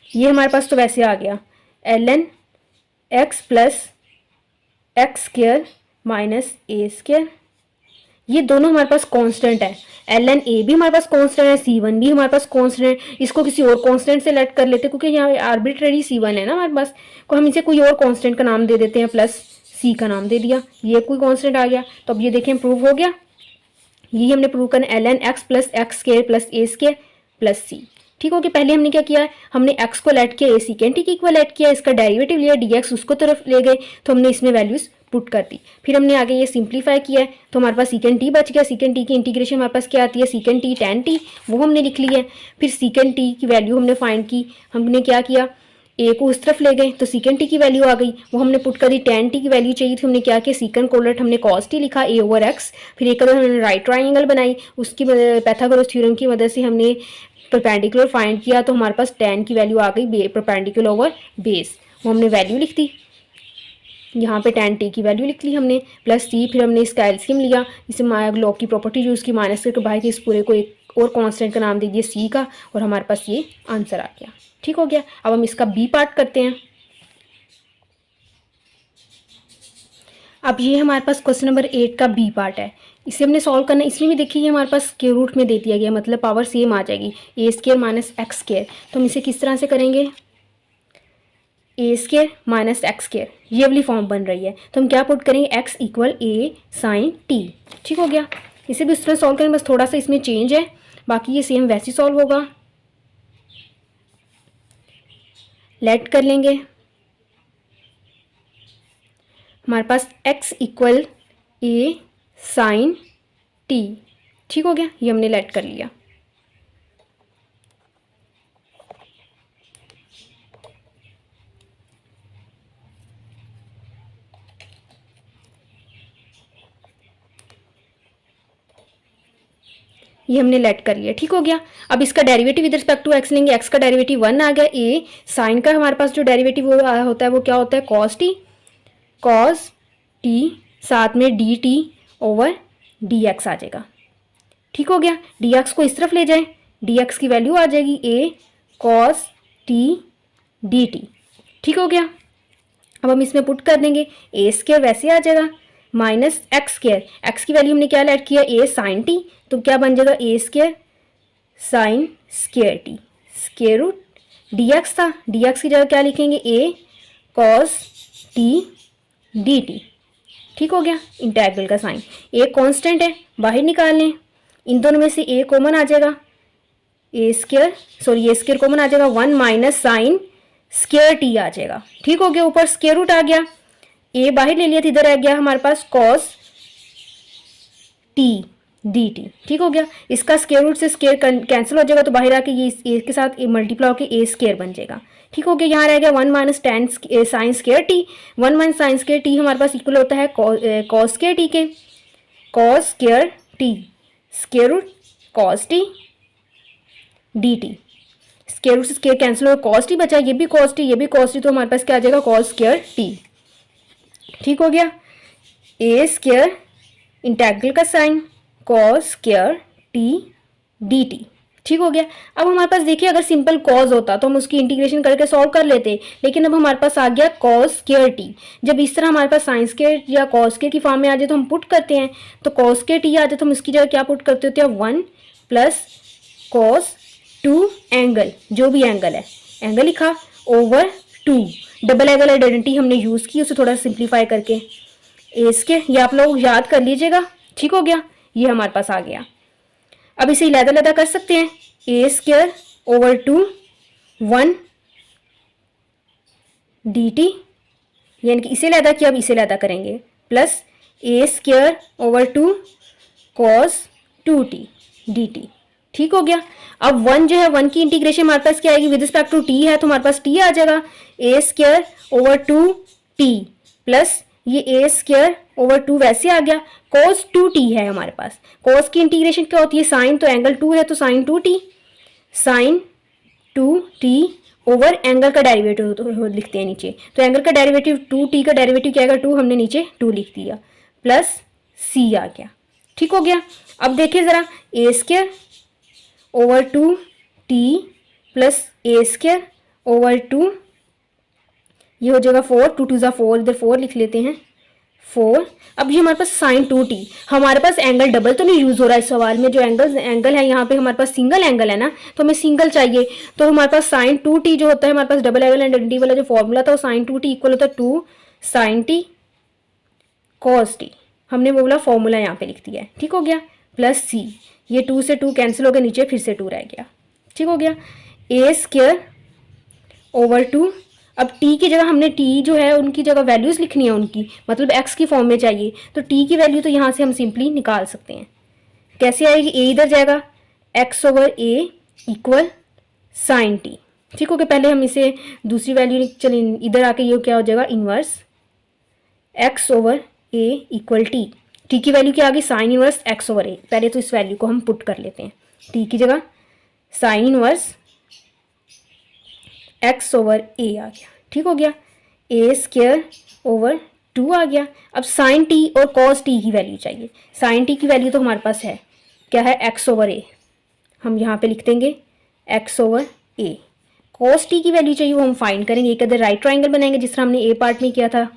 ये हमारे पास तो वैसे आ गया l N x plus x square minus ए स्क्वायर, ये दोनों हमारे पास कांस्टेंट है, एल एन ए भी हमारे पास कांस्टेंट है, सी वन भी हमारे पास कांस्टेंट है। इसको किसी और कांस्टेंट से लेट कर लेते क्योंकि यहाँ आर्बिट्रेरी सी वन है ना हमारे पास, को हम इसे कोई और कांस्टेंट का नाम दे देते हैं, प्लस सी का नाम दे दिया, ये कोई कांस्टेंट आ गया। तो अब ये देखें प्रूव हो गया, यही हमने प्रूव करना l N x plus x square plus a square plus सी। ठीक हो गया। पहले हमने क्या किया है, हमने x को लेट किया, ए सीकेंड टी के इक्वल लेट किया, इसका डेरिवेटिव लिया, dx उसको तरफ ले गए तो हमने इसमें वैल्यूज पुट कर दी। फिर हमने आगे ये सिंप्लीफाई किया है तो हमारे पास सीकेंड टी बच गया, सीकेंड टी की इंटीग्रेशन हमारे पास क्या आती है सीकेंड टी टेन टी, वो हमने लिख ली है। फिर सीकेंड टी की वैल्यू हमने फाइंड की, हमने क्या किया ए को उस तरफ ले गए तो सीकेंड टी की वैल्यू आ गई, वो हमने पुट कर दी। टेन टी की वैल्यू चाहिए थी, हमने क्या किया सीकेंड को उलट हमने कॉस टी लिखा ए ओवर एक्स, फिर एक अगर हमने राइट ट्राइंगल बनाई, उसकी पैथागोरस थ्योरम की मदद से हमने परपेंडिकुलर फाइंड किया तो हमारे पास टेन की वैल्यू आ गई परपेंडिकुलर ओवर बेस, वो हमने वैल्यू लिख दी, यहाँ पे टेन टी की वैल्यू लिख ली हमने, प्लस सी। फिर हमने इसका एलसीएम लिया, इसे लॉ की प्रॉपर्टी यूज़ की, माइनस करके बाहर के इस पूरे को एक और कांस्टेंट का नाम दे दिया सी का, और हमारे पास ये आंसर आ गया। ठीक हो गया। अब हम इसका बी पार्ट करते हैं। अब ये हमारे पास क्वेश्चन नंबर 8 का बी पार्ट है, इसे हमने सॉल्व करना है। इसमें भी देखिए हमारे पास स्क्वायर रूट में दे दिया गया, मतलब पावर सेम आ जाएगी, a square minus x square. तो हम इसे किस तरह से करेंगे, ए स्क्वायर माइनस एक्स स्क्वायर, ये वाली फॉर्म बन रही है तो हम क्या पुट करेंगे एक्स इक्वल ए साइन टी। ठीक हो गया। इसे भी उस तरह सॉल्व करेंगे, बस थोड़ा सा इसमें चेंज है, बाकी ये सेम वैसे ही सॉल्व होगा। लेट कर लेंगे, हमारे पास x इक्वल ए साइन टी। ठीक हो गया, ये हमने लेट कर लिया। ये हमने लेट कर लिया। ठीक हो गया। अब इसका derivative with respect to x लेंगे, एक्स का डेरिवेटिव 1 आ गया, ए साइन का हमारे पास जो डेरिवेटिव होता है वो क्या होता है कॉस टी, साथ में D T over D x आ जाएगा। ठीक हो गया। डी एक्स को इस तरफ ले जाएं, डी एक्स की वैल्यू आ जाएगी ए कॉस टी डी टी। ठीक हो गया। अब हम इसमें पुट कर देंगे, ए स्क्वायर वैसे आ जाएगा माइनस एक्स स्क्वायर, एक्स की वैल्यू हमने क्या लेट किया ए साइन टी, तो क्या बन जाएगा a square sine square t, square root d x था, डी एक्स की जगह क्या लिखेंगे a cos t D T. ठीक हो गया। इंटेग्रल का साइन, ए कांस्टेंट है बाहर निकाल लें, इन दोनों में से ए कॉमन आ जाएगा, ए स्क्वायर कॉमन आ जाएगा, 1 माइनस साइन स्क्वायर टी आ जाएगा। ठीक हो गया। ऊपर स्क्वायर रूट आ गया, ए बाहर ले लिया तो इधर आ गया हमारे पास कॉस टी डी टी। ठीक हो गया। इसका स्क्वायर रूट से स्क्वायर कैंसिल हो जाएगा तो बाहर आके ये ए के साथ मल्टीप्लाई होकर ए स्क्वायर बन जाएगा। ठीक हो गया। यहाँ रह गया 1 minus tan sine square t, 1 minus sine square t हमारे पास इक्वल होता है कॉस स्क्वायर टी के, cos square t square root cos t D t, square root से स्क्वायर कैंसिल हो कॉस टी बचा, ये भी कॉस टी ये भी कॉस टी, तो हमारे पास क्या आ जाएगा कॉस स्क्वायर टी। ठीक हो गया। ए स्क्वायर इंटेग्रल का sine cos square T D T, ठीक हो गया। अब हमारे पास देखिए अगर सिंपल कॉज होता तो हम उसकी इंटीग्रेशन करके सॉल्व कर लेते, लेकिन अब हमारे पास आ गया कॉस स्क्वायर टी। जब इस तरह हमारे पास साइन स्क्वायर या कॉस स्क्वायर की फॉर्म में आ जाए तो हम पुट करते हैं, तो कॉस स्क्वायर टी आ जाए तो हम इसकी जगह क्या पुट करते होते हैं, 1 प्लस कॉस 2 एंगल, जो भी एंगल है एंगल लिखा, ओवर 2 डबल एंगल आइडेंटिटी हमने यूज़ की, उसे थोड़ा सिंप्लीफाई करके ए स्क्वायर, ये आप लोग याद कर लीजिएगा, ठीक हो गया। ये हमारे पास आ गया। अब इसे लैदा कर सकते हैं, a square over 2 1 d t, यानी कि इसे लैदा किया, अब इसे लैदा करेंगे, plus a square over 2 cos 2t d T, ठीक हो गया। अब 1 जो है 1 की इंटीग्रेशन हमारे पास क्या आएगी, विद रिस्पेक्ट टू टी है तो हमारे पास टी आ जाएगा, a square over 2t plus ये ए स्क्वायर ओवर 2 वैसे आ गया, cos 2t है हमारे पास। cos की इंटीग्रेशन क्या होती है, साइन तो एंगल 2 है तो sine 2t, sine 2t over angle का डेरिवेटिव तो लिखते हैं नीचे, तो एंगल का डेरिवेटिव 2t का डेरिवेटिव क्या आएगा, 2 हमने नीचे 2 लिख दिया, प्लस c आ गया, ठीक हो गया। अब देखिए ज़रा, ए square over 2t plus a square over 2, ये हो जाएगा 4, 2 2 4, इधर 4 लिख लेते हैं 4। अब ये हमारे पास साइन 2t, हमारे पास एंगल डबल तो नहीं यूज़ हो रहा है इस सवाल में, जो एंगल है यहाँ पे हमारे पास सिंगल एंगल है ना, तो हमें सिंगल चाहिए, तो हमारे पास साइन 2t जो होता है हमारे पास डबल एंगल आइडेंटिटी वाला जो फॉर्मूला था वो साइन 2t इक्वल होता है 2 साइन t कॉस t, हमने वो वाला फॉर्मूला यहाँ पे लिख दिया है, ठीक हो गया, प्लस c, ये 2 से 2 कैंसिल हो गया, नीचे फिर से 2 रह गया, ठीक हो गया। ए स्क्वायर ओवर 2, अब t की जगह हमने t जो है उनकी जगह वैल्यूज़ लिखनी है उनकी, मतलब x की फॉर्म में चाहिए, तो t की वैल्यू तो यहाँ से हम सिंपली निकाल सकते हैं। कैसे आएगी, a इधर जाएगा, x over a equal sine t, ठीक हो गया। पहले हम इसे दूसरी वैल्यू, चलिए इधर आके ये क्या हो जाएगा, inverse x over a equal t, t की वैल्यू क्या आ गई, sign inverse x over a, पहले तो इस वैल्यू को हम पुट कर लेते हैं, t की जगह sign inverse x over a आ गया, ठीक हो गया, ए स्क्वायर ओवर 2 आ गया। अब साइन t और कॉस t की वैल्यू चाहिए, साइन t की वैल्यू तो हमारे पास है, क्या है, x ओवर a, हम यहाँ पे लिख देंगे x over a। Cos t की वैल्यू चाहिए, वो हम फाइंड करेंगे, एक अदर राइट ट्राइंगल बनाएंगे जिस तरह हमने ए पार्ट में किया था,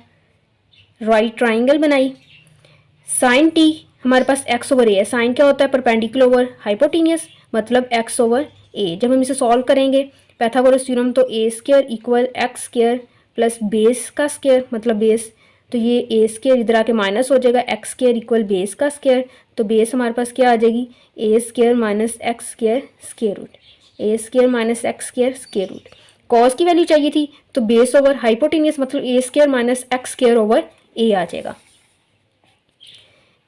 राइट ट्राइंगल बनाई। साइन t हमारे पास x ओवर a है, साइन क्या होता है, परपेंडिकुलर ओवर हाइपोटेन्यूस, मतलब x ओवर a। जब हम इसे सॉल्व करेंगे पैथागोरस थ्योरम, तो a square equal x square plus base का स्क्वायर, मतलब बेस, तो ये ए स्क्वायर इधर आके माइनस हो जाएगा, एक्स स्क्वायर इक्वल बेस का स्क्वायर, तो बेस हमारे पास क्या आ जाएगी, a square minus x square square root, a square minus x square square root. Cos की वैल्यू चाहिए थी तो बेस ओवर हाइपोटेन्यूस, मतलब a square minus x square over a आ जाएगा,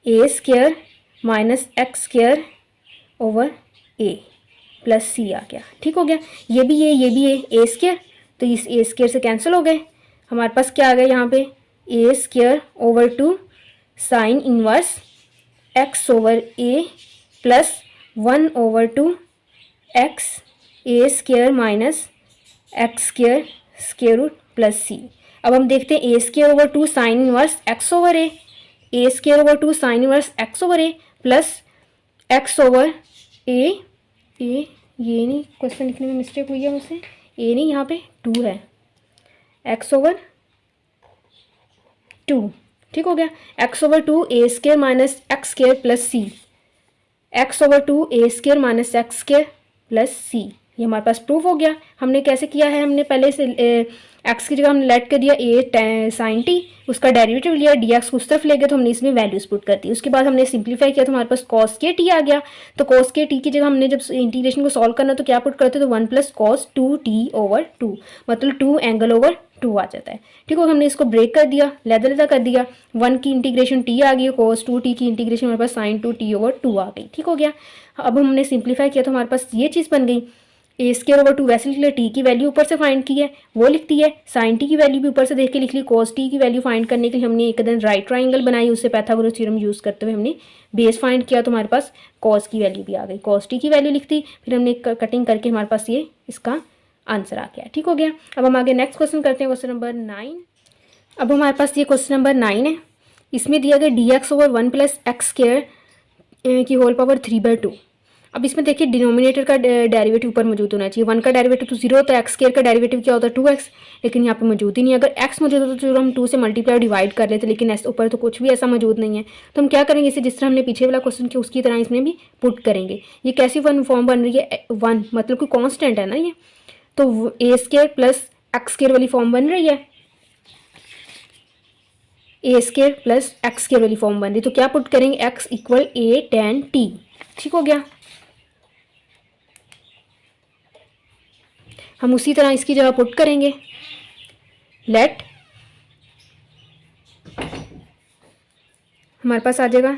a square minus x square over A plus c आ गया, ठीक हो गया। ये भी ए स्क्वायर, तो इस ए स्क्वायर से कैंसिल हो गए, हमारे पास क्या आ गया यहाँ पे, a square over 2 sine inverse x over A plus 1 over 2 x a square minus x square square root plus c. अब हम देखते हैं a square over 2 sine inverse x over A square over 2 sine inverse x over A plus x over a, ये नहीं, question लिखने में mistake हुई है मुझसे, ए नहीं यहाँ पे 2 है, एक्स ओवर 2, ठीक हो गया, x over 2 a square minus x square plus c, x over 2 a square minus x square plus c, ये हमारे पास प्रूफ हो गया। हमने कैसे किया है, हमने पहले से एक्स की जगह हमने लेट कर दिया ए साइन टी, उसका डेरिवेटिव लिया, डी एक्स को उस तरफ ले गए तो हमने इसमें वैल्यूज पुट कर दी, उसके बाद हमने सिंप्लीफाई किया तो हमारे पास कॉस के टी आ गया, तो कॉस के टी की जगह हमने जब इंटीग्रेशन को सॉल्व करना तो क्या पुट करते, तो 1 प्लस कॉस 2t ओवर 2, मतलब 2 एंगल ओवर 2 आ जाता है, ठीक हो। हमने इसको ब्रेक कर दिया, लैदा कर दिया, 1 की इंटीग्रेशन t आ गई, कॉस 2t की इंटीग्रेशन हमारे पास साइन 2t ओवर 2 आ गई, ठीक हो गया। अब हमने सिंप्लीफाई किया तो हमारे पास ये चीज़ बन गई, ए स्क्वायर ओवर 2 वैसे लिख लिया, टी की वैल्यू ऊपर से फाइंड की है वो लिख दी है, साइन टी की वैल्यू भी ऊपर से देख के लिख ली, कॉस टी की वैल्यू फाइंड करने के लिए हमने एक दिन राइट ट्राइंगल बनाई, उससे पैथागोरस थ्योरम यूज़ करते हुए हमने बेस फाइंड किया, तो हमारे पास कॉस की वैल्यू भी आ गई, कॉस टी की वैल्यू लिख दी, फिर हमने कटिंग करके हमारे पास ये इसका आंसर आ गया, ठीक हो गया। अब हम आगे नेक्स्ट क्वेश्चन करते हैं, क्वेश्चन नंबर 9। अब हमारे पास ये क्वेश्चन नंबर 9 है। इसमें दिया गया dx/1 + x² की होल पावर 3/2। अब इसमें देखिए डिनोमिनेटर का डेरिवेटिव ऊपर मौजूद होना चाहिए। 1 का डेरिवेटिव तो 0 होता है, x² का डेरिवेटिव क्या होता है 2x, लेकिन यहाँ पे मौजूद ही नहीं है। अगर x मौजूद होता तो चलो हम 2 से मल्टीप्लाई डिवाइड कर लेते, लेकिन ऐसे ऊपर तो कुछ भी ऐसा मौजूद नहीं है। तो हम क्या करेंगे, इसे जिस तरह हमने पीछे वाला क्वेश्चन किया उसकी तरह इसमें भी पुट करेंगे। ये कैसी वन फॉर्म बन रही है, 1 मतलब कोई कॉन्स्टेंट है ना ये, तो a² + x² वाली फॉर्म बन रही है, a² + x² वाली फॉर्म बन रही। तो क्या पुट करेंगे, x = a tan t। ठीक हो गया। हम उसी तरह इसकी जगह पुट करेंगे, लेट हमारे पास आ जाएगा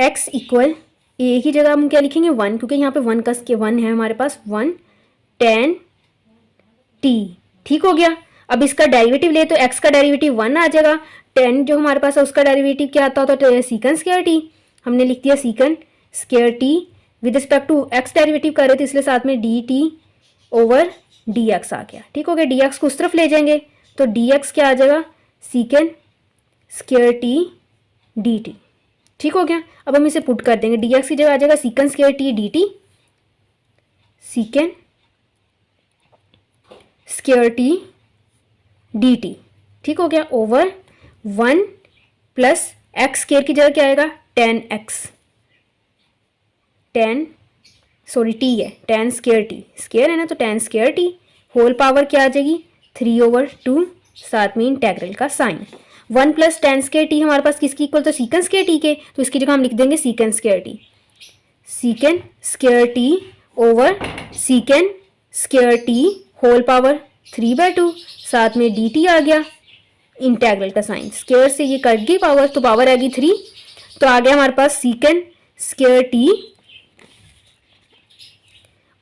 x = a की जगह हम क्या लिखेंगे 1, क्योंकि यहाँ पे 1 का 1 है हमारे पास, 1 tan t। ठीक हो गया। अब इसका डेरिवेटिव ले तो x का डेरिवेटिव 1 आ जाएगा, tan जो हमारे पास है उसका डेरिवेटिव क्या आता होता है sec² t। हमने लिख दिया sec² t with respect to x derivative कर रहे थे, इसलिए साथ में dt/dx आ गया। ठीक हो गया। dx को उस तरफ ले जाएंगे तो dx क्या आ जाएगा, sec² t dt। ठीक हो गया। अब हम इसे पुट कर देंगे, dx की जगह आ जाएगा sec² t dt, sec² t dt। ठीक हो गया। ओवर 1 + x² की जगह क्या आएगा, tan x, t है, tan² t, स्क्वायर है ना तो tan² t होल पावर क्या आ जाएगी 3/2, साथ में इंटेग्रल का साइन। 1 + tan² t हमारे पास किसकी इक्वल, तो sec² t के, तो इसकी जगह हम लिख देंगे sec² t, sec² t over sec² t whole power 3/2, साथ में dt आ गया, इंटेग्रल का साइन, स्क्वायर से ये कट गई पावर तो पावर आ गई 3, तो आ गया हमारे पास sec² t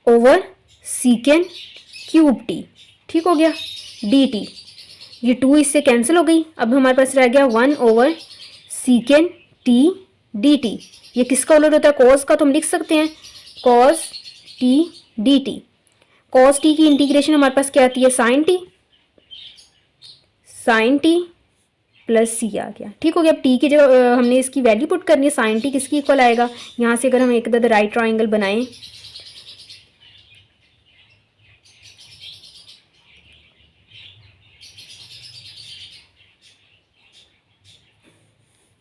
over sec³ t। ठीक हो गया। dt, ये 2 इससे कैंसिल हो गई। अब हमारे पास रह गया 1/sec t dt। ये किसका उलट होता है, cos का, तो हम लिख सकते हैं cos t dt। cos t की इंटीग्रेशन हमारे पास क्या आती है, sin t प्लस c आ गया। ठीक हो गया। अब t की जगह हमने इसकी वैल्यू पुट करनी है, sin t किसकी इक्वल आएगा, यहाँ से अगर हम एक राइट ट्राइंगल बनाएं,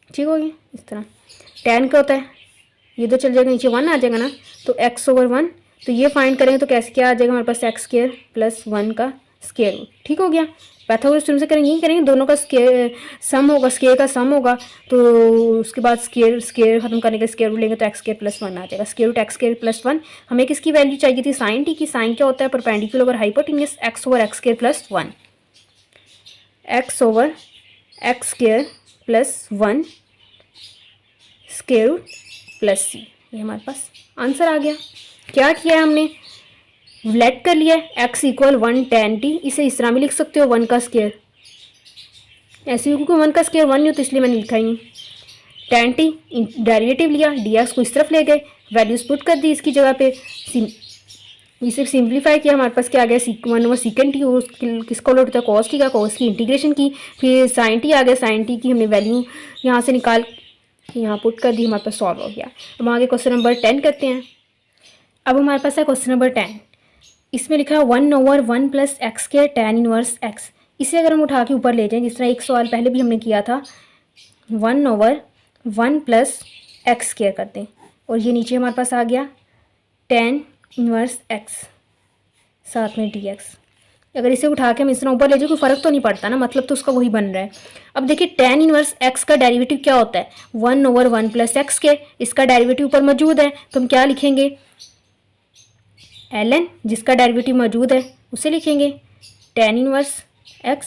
ठीक हो गया। इस तरह tan क्या होता है, ये तो चल जाएगा, नीचे 1 आ जाएगा ना, तो x/1, तो ये फाइंड करेंगे तो कैसे क्या आ जाएगा हमारे पास x² + 1 का स्क्वायर रूट। ठीक हो गया। पैथागोरस थ्योरम से करेंगे, यही करेंगे, दोनों का स्क्वायर सम होगा, स्क्वायर का सम होगा, तो उसके बाद स्क्वायर खत्म करने के स्क्वायर रूट लेंगे तो x² + 1 आ जाएगा। स्क्वायर रूट x² + 1, हमें किसकी वैल्यू चाहिए थी, sin t की। साइन क्या होता है, perpendicular over hypotenuse, x/x² + 1, x/x² + 1 square root plus c। ये हमारे पास आंसर आ गया। क्या किया है हमने, लेट कर लिया x = 1 tan t, इसे इस तरह भी लिख सकते हो 1 का स्क्वायर, ऐसे क्योंकि 1 का स्क्वायर 1 नहीं होता इसलिए मैंने लिखा ही नहीं। tan t डेरिवेटिव लिया, dx को इस तरफ ले गए, वैल्यूज पुट कर दी इसकी जगह पे, इसे सिंप्लीफाई किया, हमारे पास क्या आ गया 1/sec t, और किसका उलट होता है cos t का, cos की इंटीग्रेशन की, फिर sin t आ गया, sin t की हमने वैल्यू यहाँ से निकाल यहाँ पुट कर दी, हमारे पास सॉल्व हो गया। अब आगे क्वेश्चन नंबर 10 करते हैं। अब हमारे पास है क्वेश्चन नंबर 10। इसमें लिखा है 1/1 + x² tan इनवर्स x। इसे अगर हम उठा के ऊपर ले जाएं, जिस तरह एक सवाल पहले भी हमने किया था, 1/1 + x² करते हैं, और ये नीचे हमारे पास आ गया tan इनवर्स x, साथ में dx। अगर इसे उठा के हम इस तरह ऊपर ले जाए कोई फ़र्क तो नहीं पड़ता ना, मतलब तो उसका वही बन रहा है। अब देखिए tan इनवर्स x का डेरिवेटिव क्या होता है, 1/1 + x², इसका डेरिवेटिव ऊपर मौजूद है, तो हम क्या लिखेंगे, ln, जिसका डेरिवेटिव मौजूद है उसे लिखेंगे tan inverse x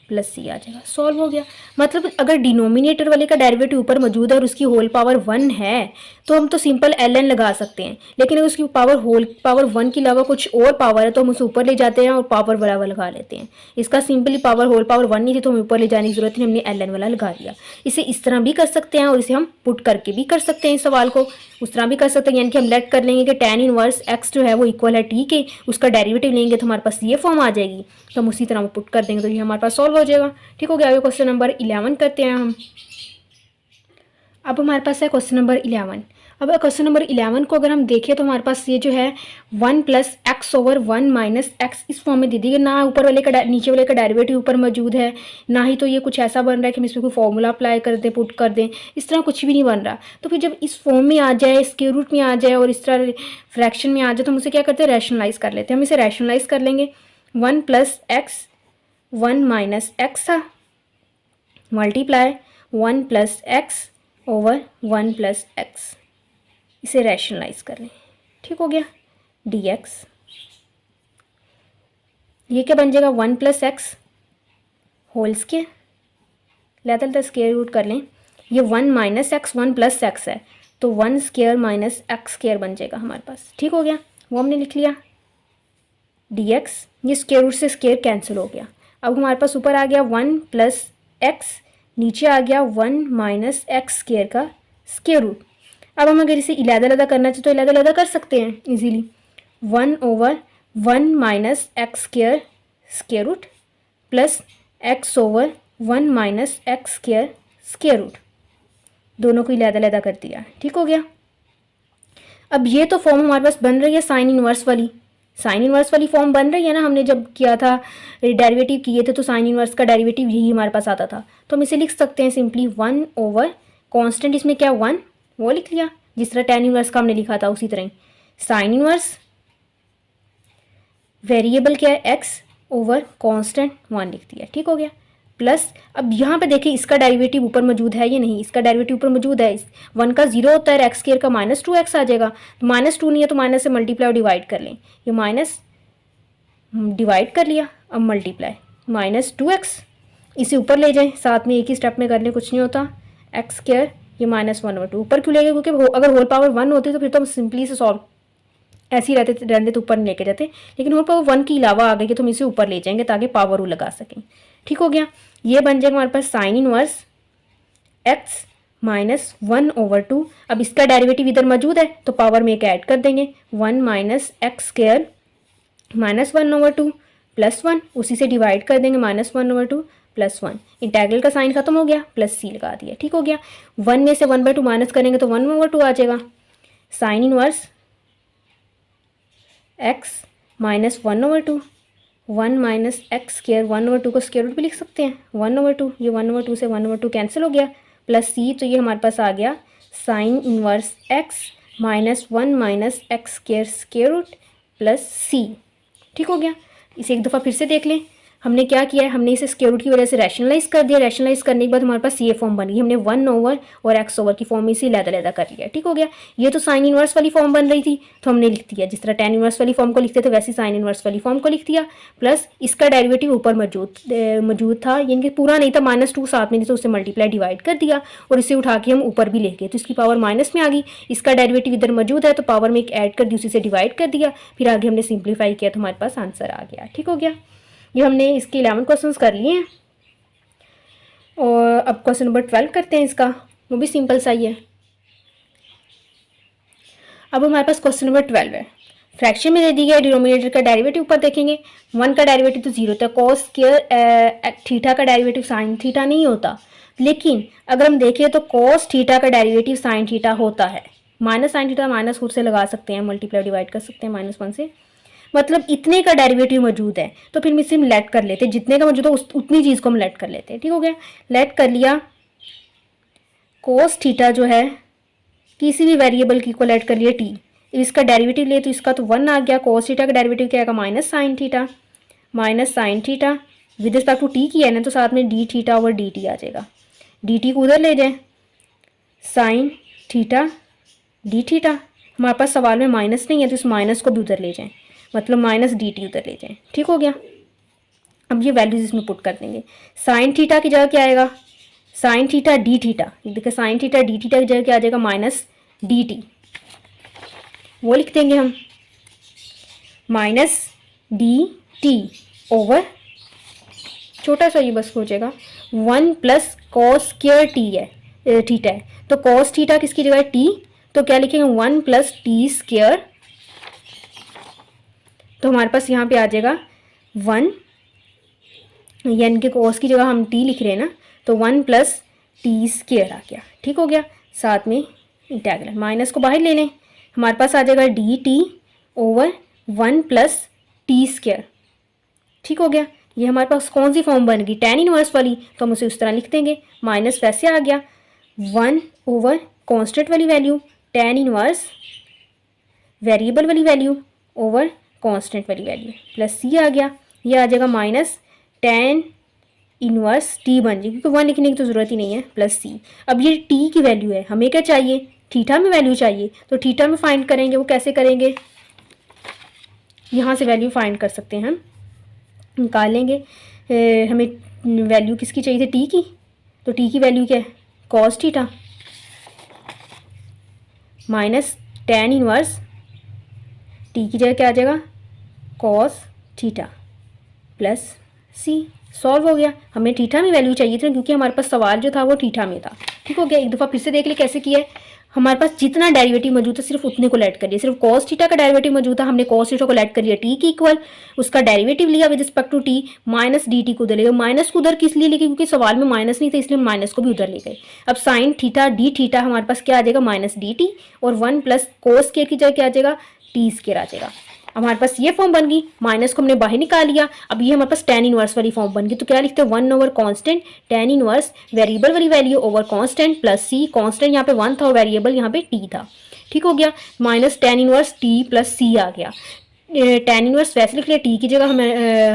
plus c आ जाएगा, सॉल्व हो गया। मतलब अगर डिनोमिनेटर वाले का डेरिवेटिव ऊपर मौजूद है और उसकी होल पावर 1 है तो हम तो सिंपल एल एन लगा सकते हैं, लेकिन अगर उसकी पावर होल पावर 1 के अलावा कुछ और पावर है तो हम उसे ऊपर ले जाते हैं और पावर बराबर लगा लेते हैं। इसका सिंपली पावर होल पावर 1 नहीं थी तो हमें ऊपर ले जाने की जरूरत नहीं, हमने एल एन वाला लगा दिया। इसे इस तरह भी कर सकते हैं और इसे हम पुट करके भी कर सकते हैं, इस सवाल को उस तरह भी कर सकते हैं, यानी कि हम लेट कर लेंगे कि tan इनवर्स x जो है वो इक्वल है t के, उसका डेरिवेटिव लेंगे तो हमारे पास ये फॉर्म आ जाएगी, तो हम उसी तरह पुट कर देंगे तो ये हमारे पास सॉल्व हो जाएगा। ठीक हो गया। आगे क्वेश्चन नंबर 11 करते हैं हम। अब हमारे पास है क्वेश्चन नंबर 11। अब क्वेश्चन नंबर 11 को अगर हम देखें तो हमारे पास ये जो है 1 plus x over 1 minus x इस फॉर्म में दे दी है। ना ऊपर वाले का नीचे वाले का डेरिवेटिव ऊपर मौजूद है, ना ही तो ये कुछ ऐसा बन रहा है कि हम इसमें कोई फॉर्मूला अप्लाई कर दें, पुट कर दें, इस तरह कुछ भी नहीं बन रहा। तो फिर जब इस फॉर्म में आ जाए, स्क्वायर रूट में आ जाए और इस तरह फ्रैक्शन में आ जाए तो हम उसे क्या करते हैं, रैशनलाइज कर लेते हैं। हम इसे रैशनलाइज कर लेंगे। 1 प्लस एक्स 1 माइनस एक्स था multiply 1 plus x over 1 plus x, इसे रैशनलाइज कर लें। ठीक हो गया। dx ये क्या बन जाएगा, 1 प्लस एक्स होल स्क्वायर, लेते स्क्वायर रूट कर लें। ये 1 माइनस एक्स 1 प्लस एक्स है तो 1 स्क्वायर माइनस एक्स स्क्वायर बन जाएगा हमारे पास। ठीक हो गया, वो हमने लिख लिया। dx ये स्क्वायर रूट से स्क्वायर कैंसिल हो गया। अब हमारे पास ऊपर आ गया 1 प्लस एक्स, नीचे आ गया 1 माइनस एक्स स्क्वायर का स्क्वायर रूट। अब हम अगर इसे इलादा करना चाहे तो इलादा कर सकते हैं easily. 1 over 1 minus x square square root plus x over 1 minus x square square root, दोनों को इलादा कर दिया। ठीक हो गया। अब ये तो फॉर्म हमारे पास बन रही है साइन इनवर्स वाली फॉर्म बन रही है ना। हमने जब किया था डेरिवेटिव किए थे तो साइन इनवर्स का डेरिवेटिव यही हमारे पास आता था, तो हम इसे लिख सकते हैं सिंपली 1 ओवर कांस्टेंट इसमें क्या 1 वो लिख लिया, जिस तरह tan इनवर्स का हमने लिखा था उसी तरह ही साइन इनवर्स वेरिएबल क्या है x ओवर कांस्टेंट 1 लिख दिया। ठीक हो गया। प्लस अब यहाँ पे देखिए इसका डेरिवेटिव ऊपर मौजूद है या नहीं, इसका डेरिवेटिव ऊपर मौजूद है। 1 का 0 होता है, एक्स स्क्वायर का -2x आ जाएगा, तो -2 नहीं है तो माइनस से मल्टीप्लाई और डिवाइड कर लें। ये माइनस डिवाइड कर लिया, अब मल्टीप्लाई -2x, इसे ऊपर ले जाएं, साथ में एक ही स्टेप में करने कुछ नहीं होता। एक्स स्क्वायर ये -1/2 ऊपर क्यों ले गए, क्योंकि अगर होल पावर 1 होती तो फिर तो हम सिंपली से सॉल्व ऐसे ही रहते तो ऊपर नहीं लेके जाते, लेकिन होल पावर 1 के अलावा आ गई कि तो हम इसे ऊपर ले जाएंगे ताकि पावर वो लगा सकें। ठीक हो गया। ये बन जाएगा हमारे पास साइन इनवर्स x -1/2। अब इसका डेरिवेटिव इधर मौजूद है तो पावर में एक ऐड कर देंगे, 1 माइनस एक्स स्क्वायर -1/2 +1, उसी से डिवाइड कर देंगे -1/2 +1, इंटेग्रल का साइन खत्म हो गया, प्लस सी लगा दिया। ठीक हो गया। 1 में से 1/2 माइनस करेंगे तो 1/2 आ जाएगा। Sign inverse x -1/2, 1 minus x square 1/2 को स्क्वायर रूट भी लिख सकते हैं 1/2, ये 1/2 से 1/2 कैंसिल हो गया, प्लस सी, तो ये हमारे पास आ गया sine inverse x -1 minus x square square root plus सी। ठीक हो गया। इसे एक दफ़ा फिर से देख लें, हमने क्या किया है, हमने इसे स्क्वायर रूट की वजह से रैशनलाइज कर दिया। रैशनलाइज करने के बाद हमारे पास ये फॉर्म बन गई, हमने 1 ओवर और एक्स ओवर की फॉर्म में इसे लैदा कर लिया। ठीक हो गया। ये तो साइन इनवर्स वाली फॉर्म बन रही थी तो हमने लिख दिया, जिस तरह tan इनवर्स वाली फॉर्म को लिखते थे वैसे साइन इनवर्स वाली फॉर्म को लिख दिया, प्लस इसका डेरिवेटिव ऊपर मौजूद था, यानी कि पूरा नहीं था, -2 साथ में नहीं तो उससे मल्टीप्लाई डिवाइड कर दिया और इसे उठा के हम ऊपर भी ले गए तो इसकी पावर माइनस में आ गई। इसका डेरिवेटिव इधर मौजूद है तो पावर में एक ऐड कर दी, उसी से डिवाइड कर दिया, फिर आगे हमने सिंप्लीफाई किया तो हमारे पास आंसर आ गया। ठीक हो गया। ये हमने इसके 11 क्वेश्चंस कर लिए हैं और अब क्वेश्चन नंबर 12 करते हैं। इसका वो भी सिंपल सा ही है। अब हमारे पास क्वेश्चन नंबर 12 है, फ्रैक्शन में दे दी गया, डिनोमिनेटर का डेरिवेटिव ऊपर देखेंगे। 1 का डेरिवेटिव तो 0 होता है, कॉस स्क्वायर थीटा का डेरिवेटिव साइन थीटा नहीं होता, लेकिन अगर हम देखें तो कॉस थीटा का डेरिवेटिव साइन थीटा होता है। माइनस साइन थीटा माइनस खुद से लगा सकते हैं, मल्टीप्लाई डिवाइड कर सकते हैं -1 से, मतलब इतने का डेरिवेटिव मौजूद है तो फिर इसे हम लेट कर लेते हैं, जितने का मौजूद है उतनी चीज़ को हम लेट कर लेते हैं। ठीक हो गया। लेट कर लिया, कोस थीटा जो है किसी भी वेरिएबल की को लेट कर लिया t, इसका डेरिवेटिव ले तो इसका तो 1 आ गया, कोस थीटा का डेरिवेटिव क्या आएगा minus sine theta with respect to t की है ना तो साथ में d theta over d t आ जाएगा। डी टी को उधर ले जाए, साइन थीटा डी थीटा, हमारे पास सवाल में माइनस नहीं है तो इस माइनस को भी उधर ले जाएं, मतलब -dt उधर ले जाएं। ठीक हो गया। अब ये वैल्यूज इसमें पुट कर देंगे। साइन थीटा की जगह क्या आएगा, साइन थीटा डी थीटा, देखिए साइन थीटा डी थीटा की जगह क्या आ जाएगा, माइनस डी टी, वो लिख देंगे हम, माइनस डी टी ओवर, छोटा सा ये बस हो जाएगा, 1 प्लस कॉस स्क्वायर टी है, थीटा है, तो कॉस थीटा किसकी जगह है, टी, तो क्या लिखेंगे 1 प्लस टी स्क्वायर, तो हमारे पास यहाँ पे आ जाएगा 1, यानी कि कॉस की जगह हम टी लिख रहे हैं ना, तो 1 प्लस टी स्क्वायर आ गया, ठीक हो गया। साथ में इंटीग्रल माइनस को बाहर ले लें, हमारे पास आ जाएगा d T over 1 plus T square, ठीक हो गया। ये हमारे पास कौन सी फॉर्म बन गई, tan इनवर्स वाली, तो हम उसे उस तरह लिख देंगे, माइनस वैसे आ गया 1 ओवर कांस्टेंट वाली वैल्यू tan इनवर्स वेरिएबल वाली वैल्यू ओवर कांस्टेंट वाली वैल्यू, प्लस सी आ गया, ये आ जाएगा माइनस tan इनवर्स टी बन जाएगी, क्योंकि 1 लिखने की तो ज़रूरत ही नहीं है, प्लस सी। अब ये टी की वैल्यू है, हमें क्या चाहिए, थीटा में वैल्यू चाहिए, तो थीटा में फाइंड करेंगे, वो कैसे करेंगे, यहाँ से वैल्यू फाइंड कर सकते हैं हम, निकालेंगे। हमें वैल्यू किसकी चाहिए थी, टी की, तो टी की वैल्यू क्या है, cos theta minus tan inverse T की जगह क्या आ जाएगा, कॉस थीटा प्लस सी, सॉल्व हो गया। हमें थीटा में वैल्यू चाहिए थी क्योंकि हमारे पास सवाल जो था वो थीटा में था, ठीक हो गया। एक दफ़ा फिर से देख ले कैसे किया है, हमारे पास जितना डेरिवेटिव मौजूद है सिर्फ उतने को लेट करिए, सिर्फ कॉस थीटा का डेरिवेटिव मौजूद था, हमने कॉस थीटा को लेट कर लिया टी की इक्वल, उसका डेरिवेटिव लिया with respect to t, minus d t को उधर ले गए, माइनस को उधर किस लिए लेके, क्योंकि सवाल में माइनस नहीं था इसलिए माइनस को भी उधर ले गए। अब साइन थीटा डी थीटा हमारे पास क्या आ जाएगा, माइनस डी टी, और 1 प्लस कोस स्क्वायर की जगह क्या आ जाएगा, टी स्क्वायर आ जाएगा। हमारे पास ये फॉर्म बन गई, माइनस को हमने बाहर निकाल लिया, अब ये हमारे पास tan इनवर्स वाली फॉर्म बन गई, तो क्या लिखते हैं 1 over constant tan inverse variable वाली वैल्यू ओवर कांस्टेंट प्लस सी, कांस्टेंट यहाँ पे 1 था और वेरिएबल यहाँ पे t था, ठीक हो गया, minus tan inverse t plus c आ गया। tan इनवर्स वैसे लिख लिया, t की जगह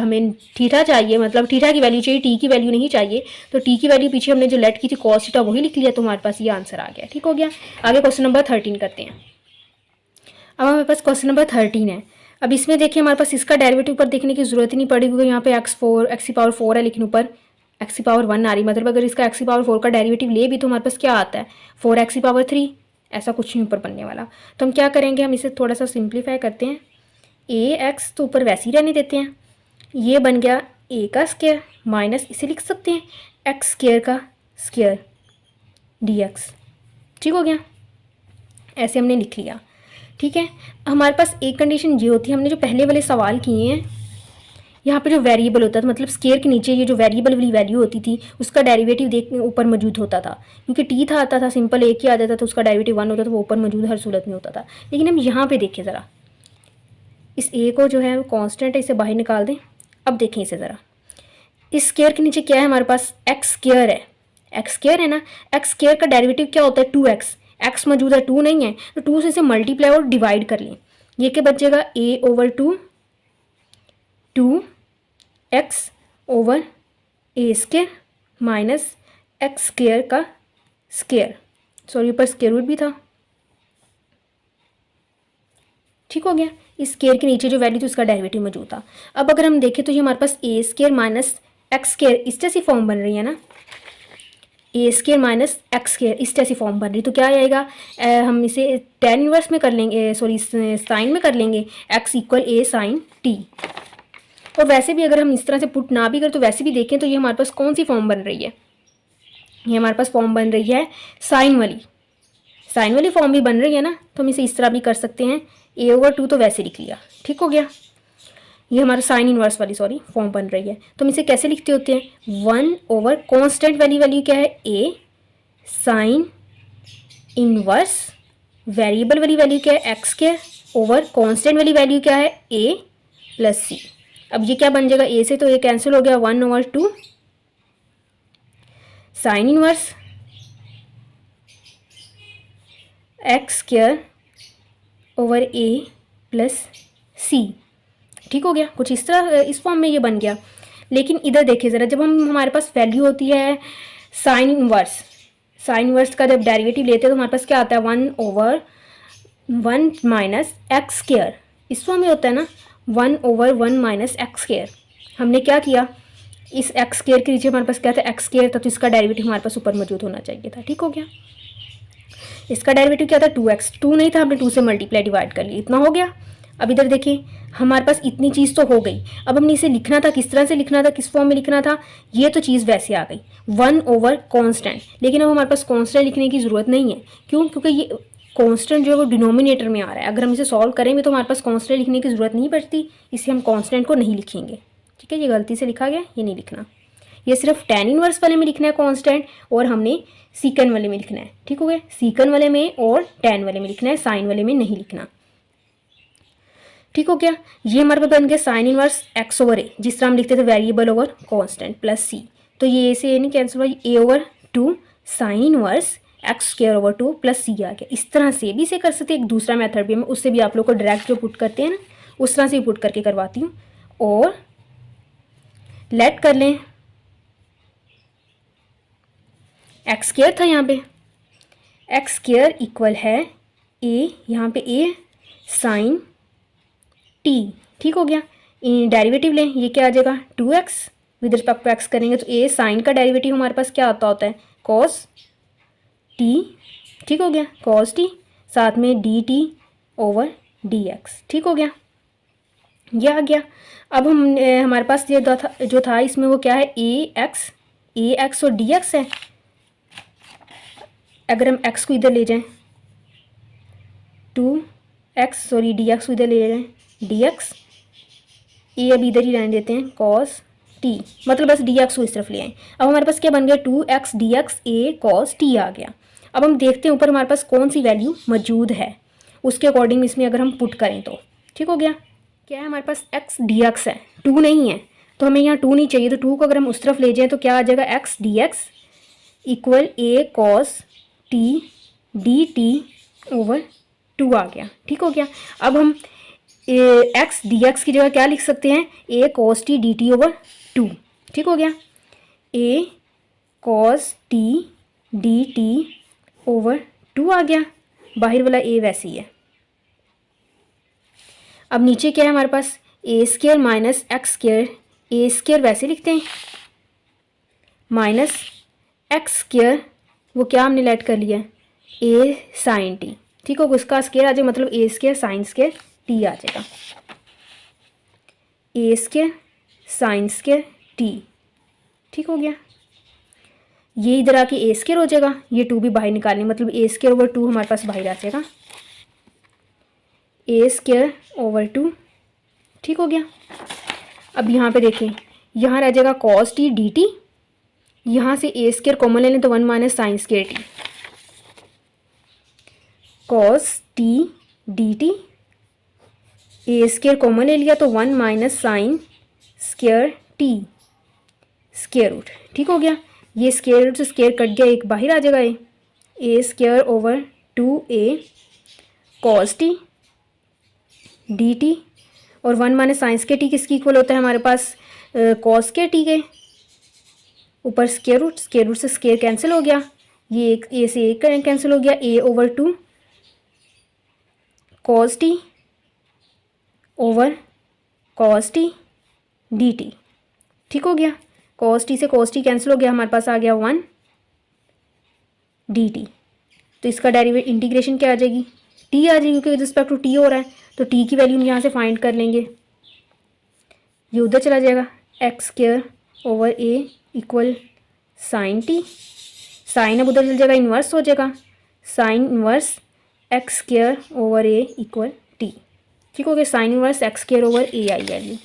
हमें थीटा चाहिए, मतलब थीटा की वैल्यू चाहिए, t की वैल्यू नहीं चाहिए, तो t की वैल्यू पीछे हमने जो लेट की थी कॉस थीटा वही लिख लिया, तो हमारे पास ये आंसर आ गया, ठीक हो गया। आगे क्वेश्चन नंबर 13 करते हैं। अब हमारे पास क्वेश्चन नंबर 13 है। अब इसमें देखिए हमारे पास इसका डेरिवेटिव ऊपर देखने की जरूरत ही नहीं पड़ेगी, क्योंकि यहाँ पे एक्स की पावर 4 है, लेकिन ऊपर एक्स की पावर 1 आ रही, मतलब अगर इसका एक्स की पावर 4 का डेरिवेटिव ले भी तो हमारे पास क्या आता है 4x की पावर 3, ऐसा कुछ नहीं ऊपर बनने वाला। तो हम क्या करेंगे, हम इसे थोड़ा सा सिंप्लीफाई करते हैं, ax तो ऊपर वैसे ही रहने देते हैं, ये बन गया a का स्क्वायर माइनस इसे लिख सकते हैं एक्स स्क्वायर का स्क्वायर dx, ठीक हो गया, ऐसे हमने लिख लिया, ठीक है। हमारे पास एक कंडीशन ये होती है, हमने जो पहले वाले सवाल किए हैं यहाँ पे जो वेरिएबल होता था, मतलब स्केयर के नीचे ये जो वेरिएबल वाली वैल्यू होती थी उसका डेरिवेटिव देख ऊपर मौजूद होता था, क्योंकि टी था आता था सिंपल एक ही आ जाता था, तो उसका डेरिवेटिव 1 होता था, वो ऊपर मौजूद हर सूरत में होता था। लेकिन हम यहाँ पे देखें ज़रा, इस ए को जो है वो कॉन्स्टेंट है, इसे बाहर निकाल दें। अब देखें इसे ज़रा, इस स्केयर के नीचे क्या है हमारे पास, एक्स स्केयर है, एक्स स्केयर है ना, एक्स स्केयर का डेरिवेटिव क्या होता है 2x, एक्स मौजूद है 2 नहीं है, तो 2 से इसे मल्टीप्लाई और डिवाइड कर लें, ये क्या बचेगा a over 2x over a square minus x square का स्केयर, सॉरी ऊपर स्केयर रूट भी था, ठीक हो गया। इस स्केयर के नीचे जो वैल्यू थी उसका डेरिवेटिव मौजूद था। अब अगर हम देखें तो ये हमारे पास a square minus x square इस जैसी फॉर्म बन रही है ना, ए स्केयर माइनस एक्स स्केयर इस जैसी फॉर्म बन रही, तो क्या आएगा, हम इसे tan इनवर्स में कर लेंगे, सॉरी साइन में कर लेंगे, x equal a sine t। और वैसे भी अगर हम इस तरह से पुट ना भी करें तो वैसे भी देखें तो ये हमारे पास कौन सी फॉर्म बन रही है, ये हमारे पास फॉर्म बन रही है साइन वाली फॉर्म भी बन रही है ना, तो हम इसे इस तरह भी कर सकते हैं, a ओवर 2 तो वैसे लिख लिया, ठीक हो गया। ये हमारा साइन इनवर्स वाली फॉर्म बन रही है, तो हम इसे कैसे लिखते होते हैं 1 ओवर कांस्टेंट वाली वैल्यू क्या है a साइन इनवर्स वेरिएबल वाली वैल्यू क्या है एक्स के ओवर कांस्टेंट वाली वैल्यू क्या है a प्लस सी। अब ये क्या बन जाएगा, a से तो ये कैंसिल हो गया, 1 over 2 sine inverse x square over a plus सी, ठीक हो गया। कुछ इस तरह इस फॉर्म में ये बन गया। लेकिन इधर देखिए ज़रा, जब हम हमारे पास वैल्यू होती है साइन इनवर्स का जब डेरिवेटिव लेते हैं तो हमारे पास क्या आता है 1 ओवर 1 माइनस एक्स स्क्वायर, इस फॉर्म में होता है ना 1 ओवर 1 माइनस एक्स स्क्वायर। हमने क्या किया, इस एक्स स्क्वायर के नीचे हमारे पास क्या था, एक्स स्क्वायर था, तो इसका डेरिवेटिव हमारे पास ऊपर मौजूद होना चाहिए था। ठीक हो गया। इसका डेरिवेटिव क्या था, 2x, 2 नहीं था, हमने 2 से मल्टीप्लाई डिवाइड कर लिया, इतना हो गया। अब इधर देखिए हमारे पास इतनी चीज़ तो हो गई। अब हमने इसे लिखना था, किस तरह से लिखना था, किस फॉर्म में लिखना था, ये तो चीज़ वैसे आ गई 1/कांस्टेंट। लेकिन अब हमारे पास कांस्टेंट लिखने की ज़रूरत नहीं है। क्यों? क्योंकि ये कांस्टेंट जो है वो डिनोमिनेटर में आ रहा है। अगर हम इसे सॉल्व करेंगे तो हमारे पास कांस्टेंट लिखने की ज़रूरत नहीं पड़ती, इससे हम कांस्टेंट को नहीं लिखेंगे। ठीक है, ये गलती से लिखा गया, ये नहीं लिखना। ये सिर्फ tan इनवर्स वाले में लिखना है कांस्टेंट, और हमने सीकन वाले में लिखना है। ठीक हो गया, सीकन वाले में और tan वाले में लिखना है, साइन वाले में नहीं लिखना। ठीक हो गया। ये हमारे पास बन गया साइन इनवर्स x/a, जिस तरह हम लिखते the variable over constant plus c। तो ये से ए नहीं कैंसिल हुआ, a/2 sine inverse x²/2 plus c आ गया। इस तरह से भी इसे कर सकते हैं। एक दूसरा मेथड भी, मैं उससे भी आप लोग को डायरेक्ट जो पुट करते हैं ना, उस तरह से भी पुट करके करवाती हूँ। और लेट कर लें, x² था यहाँ पे, x² इक्वल है a, यहाँ पे a साइन t। ठीक हो गया। डेरिवेटिव लें, ये क्या आ जाएगा 2x, with respect to x करेंगे तो a साइन का डेरिवेटिव हमारे पास क्या होता है cos t। ठीक हो गया, cos t, साथ में dt/dx। ठीक हो गया, ये आ गया। अब हम हमारे पास ये जो था इसमें वो क्या है, ax और dx है। अगर हम x को इधर ले जाएं 2x, सॉरी dx को इधर ले जाएं dx, a अब इधर ही रहने देते हैं cos t, मतलब बस dx को इस तरफ ले आए। अब हमारे पास क्या बन गया 2x dx a cos t आ गया। अब हम देखते हैं ऊपर हमारे पास कौन सी वैल्यू मौजूद है, उसके अकॉर्डिंग इसमें अगर हम पुट करें तो। ठीक हो गया। क्या है हमारे पास x dx है, 2 नहीं है, तो हमें यहाँ 2 नहीं चाहिए, तो 2 को अगर हम उस तरफ ले जाएं तो क्या आ जाएगा, x dx equal a cos t dt/2 आ गया। ठीक हो गया। अब हम x dx की जगह क्या लिख सकते हैं, a cos t dt/2। ठीक हो गया, a cos t dt/2 आ गया, बाहर वाला a वैसे ही है। अब नीचे क्या है हमारे पास, a² माइनस x², a² वैसे लिखते हैं, माइनस x² वो क्या हमने लेट कर लिया है a साइन t। ठीक होगा, उसका स्क्वायर आ जाएगा, मतलब a² साइन स्क्वायर t आ जाएगा, a² साइन स्क्वायर t। ठीक हो गया, ये इधर आके a² हो जाएगा, ये 2 भी बाहर निकालनी, मतलब a²/2 हमारे पास बाहर आ जाएगा, a²/2। ठीक हो गया। अब यहाँ पे देखें, यहाँ रह जाएगा cos t dt, यहाँ से a² कॉमन ले लें तो 1 minus sine square t, cos t dt, a² common ले लिया तो 1 minus sine square t square root. ठीक हो गया, ये स्क्वायर रूट से स्क्वायर कट गया, एक बाहर आ जाएगा, a²/2a cos t dt, और 1 माइनस साइन स्क्वायर t किसकी इक्वल होता है हमारे पास, cos स्क्वायर t के ऊपर स्क्वायर रूट से स्क्वायर कैंसिल हो गया, ये एक a से एक कैंसिल हो गया, a/2 cos t cos t dt। ठीक हो गया, cos t से cos t कैंसिल हो गया, हमारे पास आ गया 1 dt। तो इसका डेरिवेटिव इंटीग्रेशन क्या आ जाएगी, t आ जाएगी, क्योंकि रिस्पेक्ट टू t हो रहा है, तो t की वैल्यू हम यहाँ से फाइंड कर लेंगे, ये उधर चला जाएगा, x²/a equal sine t, sign अब उधर चल जाएगा, इन्वर्स हो जाएगा, sign inverse x²/a equal t। ठीक हो गया, साइन इन्वर्स x²/a आई value,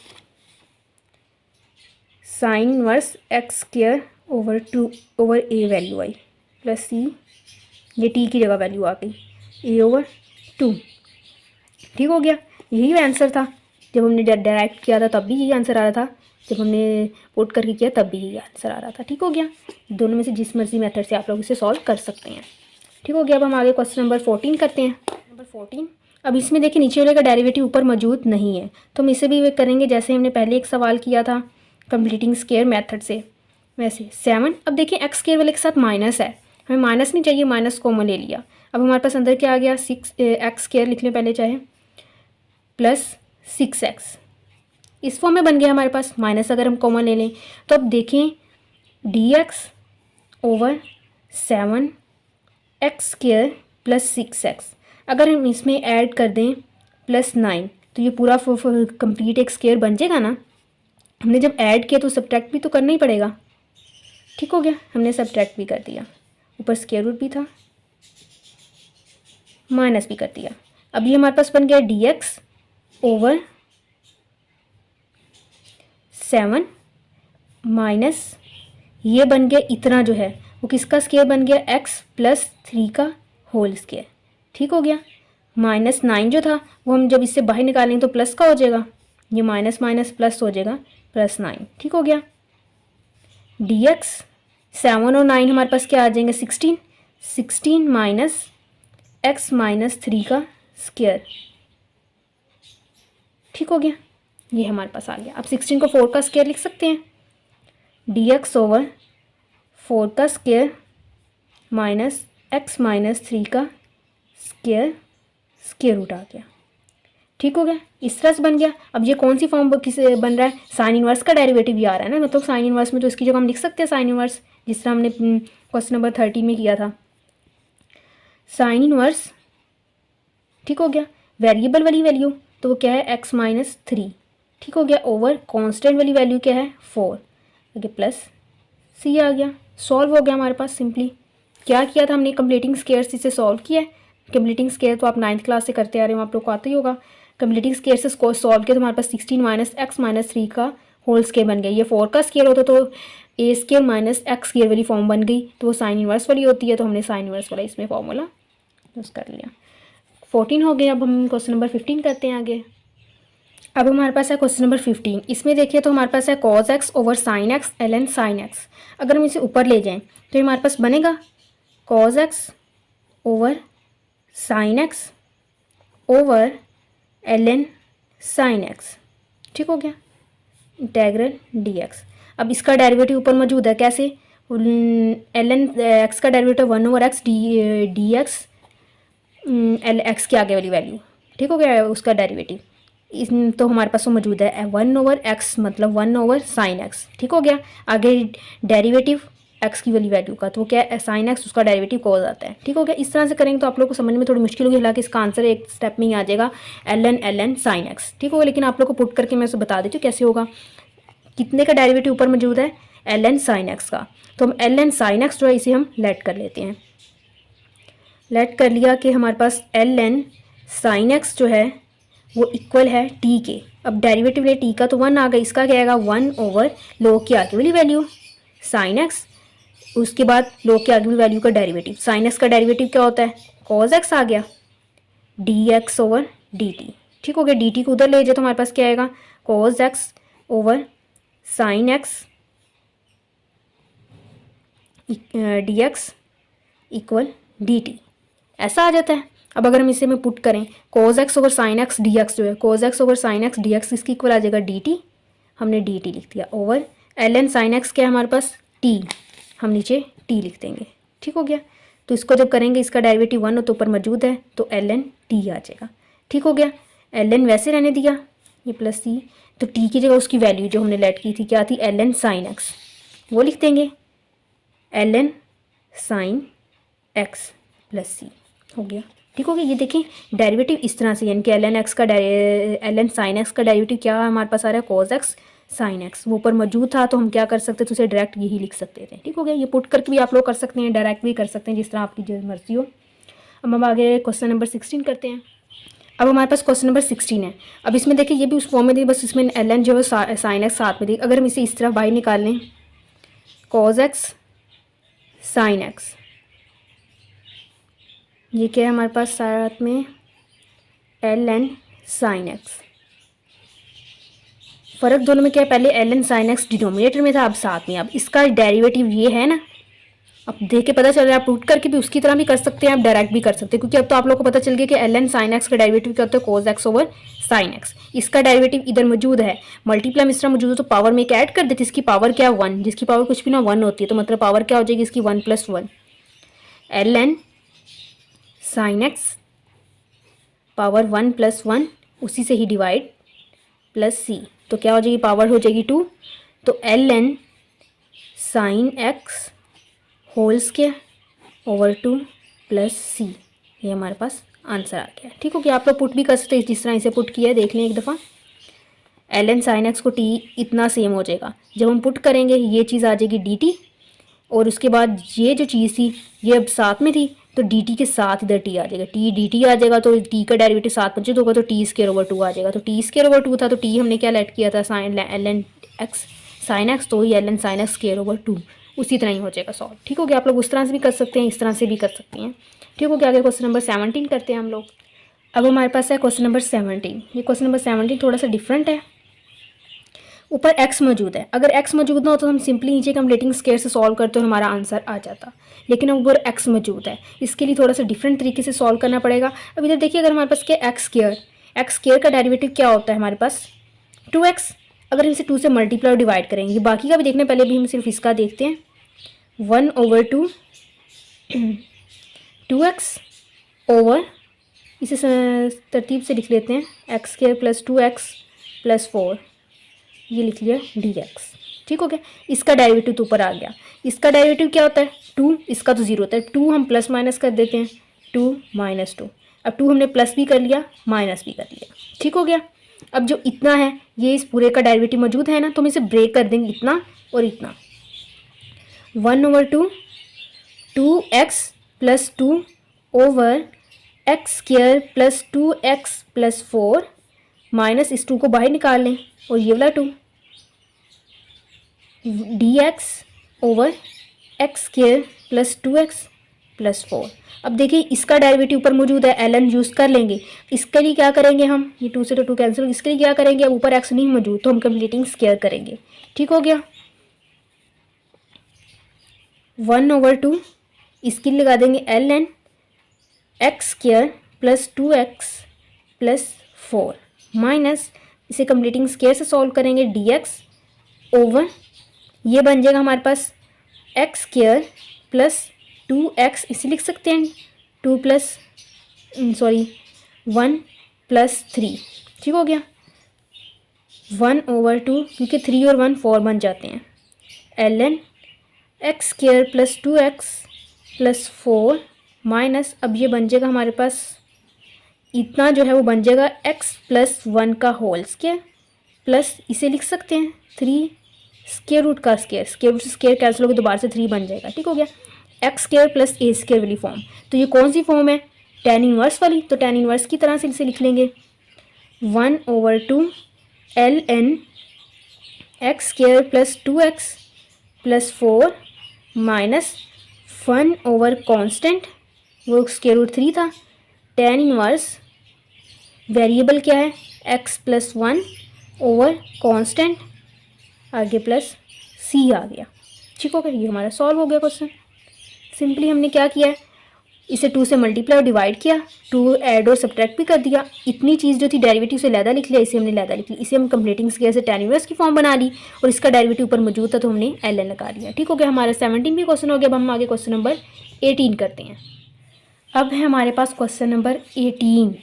sine inverse x²/2/a value आई, प्लस c, ये t की जगह वैल्यू आ गई a/2। ठीक हो गया, यही आंसर था, जब हमने डायरेक्ट किया था तब भी यही आंसर आ रहा था, जब हमने पुट करके किया तब भी यही आंसर आ रहा था। ठीक हो गया, दोनों में से जिस मर्जी मेथड से आप लोग इसे सॉल्व कर सकते हैं। ठीक हो गया, अब हम आगे क्वेश्चन नंबर 14 करते हैं। नंबर 14, अब इसमें देखिए नीचे वाले का डेरिवेटिव ऊपर मौजूद नहीं है, तो हम इसे भी करेंगे जैसे हमने पहले एक सवाल किया था कंप्लीटिंग स्क्वायर मेथड से, वैसे 7। अब देखिए x² वाले के साथ माइनस है, हमें माइनस नहीं चाहिए, माइनस कॉमन ले लिया। अब हमारे पास अंदर क्या आ गया, 6x² लिख लें पहले चाहे, प्लस 6x इस फॉर्म में बन गया हमारे पास, माइनस अगर हम कॉमन ले लें तो अब देखें dx over 7x² plus 6x, अगर हम इसमें ऐड कर दें +9 तो ये पूरा कंप्लीट एक स्क्वायर बन जाएगा ना। हमने जब ऐड किया तो सब्ट्रैक्ट भी तो करना ही पड़ेगा। ठीक हो गया, हमने सब्ट्रैक्ट भी कर दिया, ऊपर स्क्वायर रूट भी था, माइनस भी कर दिया। अब ये हमारे पास बन गया dx ओवर 7 माइनस ये बन गया इतना जो है वो किसका स्क्वायर बन गया, x प्लस 3 का होल स्क्वायर। ठीक हो गया, -9 जो था वो हम जब इससे बाहर निकालेंगे तो प्लस का हो जाएगा, ये माइनस माइनस प्लस हो जाएगा +9। ठीक हो गया, dx 7 और 9 हमारे पास क्या आ जाएंगे 16 माइनस x माइनस 3 का स्क्वायर। ठीक हो गया, ये हमारे पास आ गया। अब 16 को 4 का स्क्वायर लिख सकते हैं, dx ओवर 4 का स्क्वायर माइनस x माइनस 3 का स्क्वायर रूट आ गया। ठीक हो गया, इस तरह से बन गया। अब ये कौन सी फॉर्म किसे बन रहा है, साइन इनवर्स का डेरिवेटिव भी आ रहा है ना, मतलब साइन इनवर्स में तो इसकी जगह हम लिख सकते हैं साइन इनवर्स, जिस तरह हमने क्वेश्चन नंबर 30 में किया था साइन इनवर्स। ठीक हो गया, वेरिएबल वाली वैल्यू तो वो क्या है x माइनस 3। ठीक हो गया, ओवर कांस्टेंट वाली वैल्यू क्या है 4, आगे प्लस c आ गया। सॉल्व हो गया हमारे पास। सिंपली क्या किया था हमने, कंप्लीटिंग स्क्वायर्स इसे सॉल्व किया है। कंप्लीटिंग स्क्वायर तो आप 9th क्लास से करते आ रहे हो, आप लोग को आता ही होगा। कंप्लीटिंग स्क्वायर से सॉल्व किया तो हमारे पास 16 माइनस x माइनस 3 का होल स्क्वायर बन गया। ये 4 का स्क्वायर होता तो a square minus x square वाली फॉर्म बन गई, तो वो साइन इनवर्स वाली होती है, तो हमने साइन इनवर्स वाला इसमें फॉर्मूला यूज़ कर लिया। 14 हो गया। अब हम क्वेश्चन नंबर 15 करते हैं आगे। अब हमारे पास है क्वेश्चन नंबर 15। इसमें देखिए तो हमारे पास है cos x over sine x ln sine x। अगर हम इसे ऊपर ले जाएं तो हमारे पास बनेगा cos x over sine x over ln sine x। ठीक हो गया, इंटेग्रल dx। अब इसका डेरिवेटिव ऊपर मौजूद है, कैसे, ln x का derivative 1 over x dx x के आगे वाली वैल्यू। ठीक हो गया, उसका डेरिवेटिव तो हमारे पास वो मौजूद है 1 ओवर x मतलब 1 ओवर साइन x। ठीक हो गया, आगे डेरिवेटिव x की वाली वैल्यू का, तो वो क्या है साइन x, उसका डेरिवेटिव कॉज आता है। ठीक हो गया, इस तरह से करेंगे तो आप लोग को समझने में थोड़ी मुश्किल होगी, हालांकि इसका आंसर एक स्टेप में ही आ जाएगा ln साइन x। ठीक होगा, लेकिन आप लोग को पुट करके मैं उसे बता देती हूँ कैसे होगा। कितने का डेरिवेटिव ऊपर मौजूद है ln साइन x का, तो हम ln साइन x जो है इसे हम लेट कर लेते हैं। लेट कर लिया कि हमारे पास ln साइन x जो है वो इक्वल है t के। अब डेरिवेटिव ले t का तो 1 आ गया, इसका क्या आएगा 1 ओवर log के आगे वाली वैल्यू साइन x, उसके बाद log के आगे वाली वैल्यू का डेरिवेटिव। साइन x का डेरिवेटिव क्या होता है cos x आ गया, dx ओवर dt। ठीक हो गया, dt को उधर ले जाए तो हमारे पास क्या आएगा cos x over sine x dx equal dt, ऐसा आ जाता है। अब अगर हम इसे में पुट करें cos x over sine x dx जो है cos x over sine x dx इसकी इक्वल आ जाएगा dt, हमने dt लिख दिया, ओवर ln साइन x क्या है हमारे पास t, हम नीचे t लिख देंगे। ठीक हो गया, तो इसको जब करेंगे इसका डेरिवेटिव 1 तो ऊपर मौजूद है तो ln t आ जाएगा। ठीक हो गया, ln वैसे रहने दिया ये प्लस c, तो t की जगह उसकी वैल्यू जो हमने लेट की थी क्या थी ln साइन x, वो लिख देंगे ln sine x plus c हो गया। ठीक हो गया, ये देखें डेरिवेटिव इस तरह से, यानी कि ln साइन x का डेरिवेटिव क्या हमारे पास आ रहा है cos x साइन x, वो ऊपर मौजूद था तो हम क्या कर सकते थे उसे डायरेक्ट यही लिख सकते थे। ठीक हो गया, ये पुट करके भी आप लोग कर सकते हैं, डायरेक्ट भी कर सकते हैं, जिस तरह आपकी जो मर्जी हो। अब हम आगे क्वेश्चन नंबर 16 करते हैं। अब हमारे पास क्वेश्चन नंबर 16 है। अब इसमें देखिए ये भी उस फॉर्म में दी, बस इसमें ln जो है साइन x साथ में दी। अगर हम इसे इस तरह बाहर निकाल लें cos x साइन x, ये क्या है हमारे पास साथ में ln साइन x। फ़र्क दोनों में क्या है, पहले ln साइन x डिनोमिनेटर में था, अब साथ में। अब इसका डेरिवेटिव ये है ना, अब देख के पता चल रहा है, आप पुट करके भी उसकी तरह भी कर सकते हैं, आप डायरेक्ट भी कर सकते हैं, क्योंकि अब तो आप लोग को पता चल गया कि ln साइन x का डेरिवेटिव क्या होता है cos x over sine x। इसका डेरिवेटिव इधर मौजूद है, मल्टीप्लाई में इस तरह मौजूद है तो पावर में एक ऐड कर देते, इसकी पावर क्या है 1, जिसकी पावर कुछ भी ना 1 होती है, तो मतलब पावर क्या हो जाएगी इसकी 1 + 1 ln साइन x पावर 1 + 1 उसी से ही डिवाइड प्लस c। तो क्या हो जाएगी, पावर हो जाएगी 2, तो ln sine x whole square over 2 plus c, ये हमारे पास आंसर आ गया। ठीक हो गया, आप लोग पुट भी कर सकते हैं जिस तरह इसे पुट किया है, देख लें एक दफ़ा। ln साइन x को t इतना सेम हो जाएगा, जब हम पुट करेंगे ये चीज़ आ जाएगी dt, और उसके बाद ये जो चीज़ थी ये अब साथ में थी, तो dt के साथ इधर t आ जाएगा, t dt आ जाएगा, तो t का डेरिवेटिव साथ मौजूद होगा, तो t स्क्वायर ओवर 2 आ जाएगा। तो t स्क्वायर ओवर 2 था, तो t हमने क्या लेट किया था, sine ln x sine x, तो ही ln sine x square over 2 उसी तरह ही हो जाएगा सॉल्व। ठीक हो गया, आप लोग उस तरह से भी कर सकते हैं, इस तरह से भी कर सकते हैं। ठीक हो गया, आगे क्वेश्चन नंबर 17 करते हैं हम लोग। अब हमारे पास है क्वेश्चन नंबर 17। ये क्वेश्चन नंबर 17 थोड़ा सा डिफरेंट है। ऊपर x मौजूद है, अगर x मौजूद ना हो तो हम सिंपली नीचे कंप्लीटिंग स्क्वायर से सॉल्व करते और हमारा आंसर आ जाता, लेकिन अब ऊपर x मौजूद है, इसके लिए थोड़ा सा डिफरेंट तरीके से सॉल्व करना पड़ेगा। अब इधर देखिए, अगर हमारे पास क्या एक्स स्क्वायर का डेरिवेटिव क्या होता है हमारे पास 2x, अगर हम इसे 2 से मल्टीप्लाई और डिवाइड करेंगे, बाकी का भी देखने, पहले भी हम सिर्फ इसका देखते हैं। 1/2 2x ओवर, इसे तरतीब से लिख लेते हैं, x square plus 2x plus 4, ये लिख लिया dx। ठीक हो गया, इसका डेरिवेटिव तो ऊपर आ गया। इसका डेरिवेटिव क्या होता है 2, इसका तो 0 होता है, 2 हम प्लस माइनस कर देते हैं, 2 - 2, अब 2 हमने प्लस भी कर लिया माइनस भी कर लिया। ठीक हो गया, अब जो इतना है ये इस पूरे का डेरिवेटिव मौजूद है ना, तो हम इसे ब्रेक कर देंगे, इतना और इतना। 1/2 2x plus 2 over X square plus 2x plus 4, minus इस 2 को बाहर निकाल लें, और ये वाला 2 dx over X square plus 2x plus 4। अब देखिए इसका डेरिवेटिव ऊपर मौजूद है, ln यूज़ कर लेंगे। इसके लिए क्या करेंगे हम, ये 2 से तो 2 कैंसिल, इसके लिए क्या करेंगे, अब ऊपर x नहीं मौजूद तो हम कंप्लीटिंग स्क्वायर करेंगे। ठीक हो गया, 1/2 इसके लिए लगा देंगे ln x square plus 2x plus 4, minus इसे कंप्लीटिंग स्क्वायर से सॉल्व करेंगे dx ओवर, ये बन जाएगा हमारे पास एक्स स्क्वायर प्लस 2x, इसे लिख सकते हैं 1 प्लस 3। ठीक हो गया, 1/2, क्योंकि 3 और 1 4 बन जाते हैं, ln x square plus 2x plus 4, minus अब ये बन जाएगा हमारे पास, इतना जो है वो बन जाएगा x प्लस 1 का होल स्क्वायर, प्लस इसे लिख सकते हैं 3 स्क्वायर रूट का स्क्वायर, स्क्वायर रूट से स्क्वायर कैंसिल होकर दोबारा से 3 बन जाएगा। ठीक हो गया, X square plus a square वाली फॉर्म, तो ये कौन सी फॉर्म है, tan इनवर्स वाली, तो tan इनवर्स की तरह से इसे लिख लेंगे 1/2 ln x square plus 2x plus 4, minus 1/कांस्टेंट, वो स्क्वायर रूट 3 था, tan इनवर्स वेरिएबल क्या है x प्लस 1 ओवर कांस्टेंट, आगे प्लस c आ गया। ठीक हो गया, ये हमारा सॉल्व हो गया क्वेश्चन। सिंपली हमने क्या किया है, इसे 2 से मल्टीप्लाई और डिवाइड किया, 2 ऐड और सब्ट्रैक्ट भी कर दिया, इतनी चीज़ जो थी डेरिवेटिव से लैदा लिख लिया, इसे हमने लैदा लिख लिया, इसे हम कंप्लीटिंग स्क्वायर से tan इनवर्स की फॉर्म बना ली, और इसका डेरिवेटिव ऊपर मौजूद था तो हमने ln लगा लिया। ठीक हो गया, हमारा 17 भी क्वेश्चन हो गया। अब हम आगे क्वेश्चन नंबर 18 करते हैं। अब है हमारे पास क्वेश्चन नंबर 18।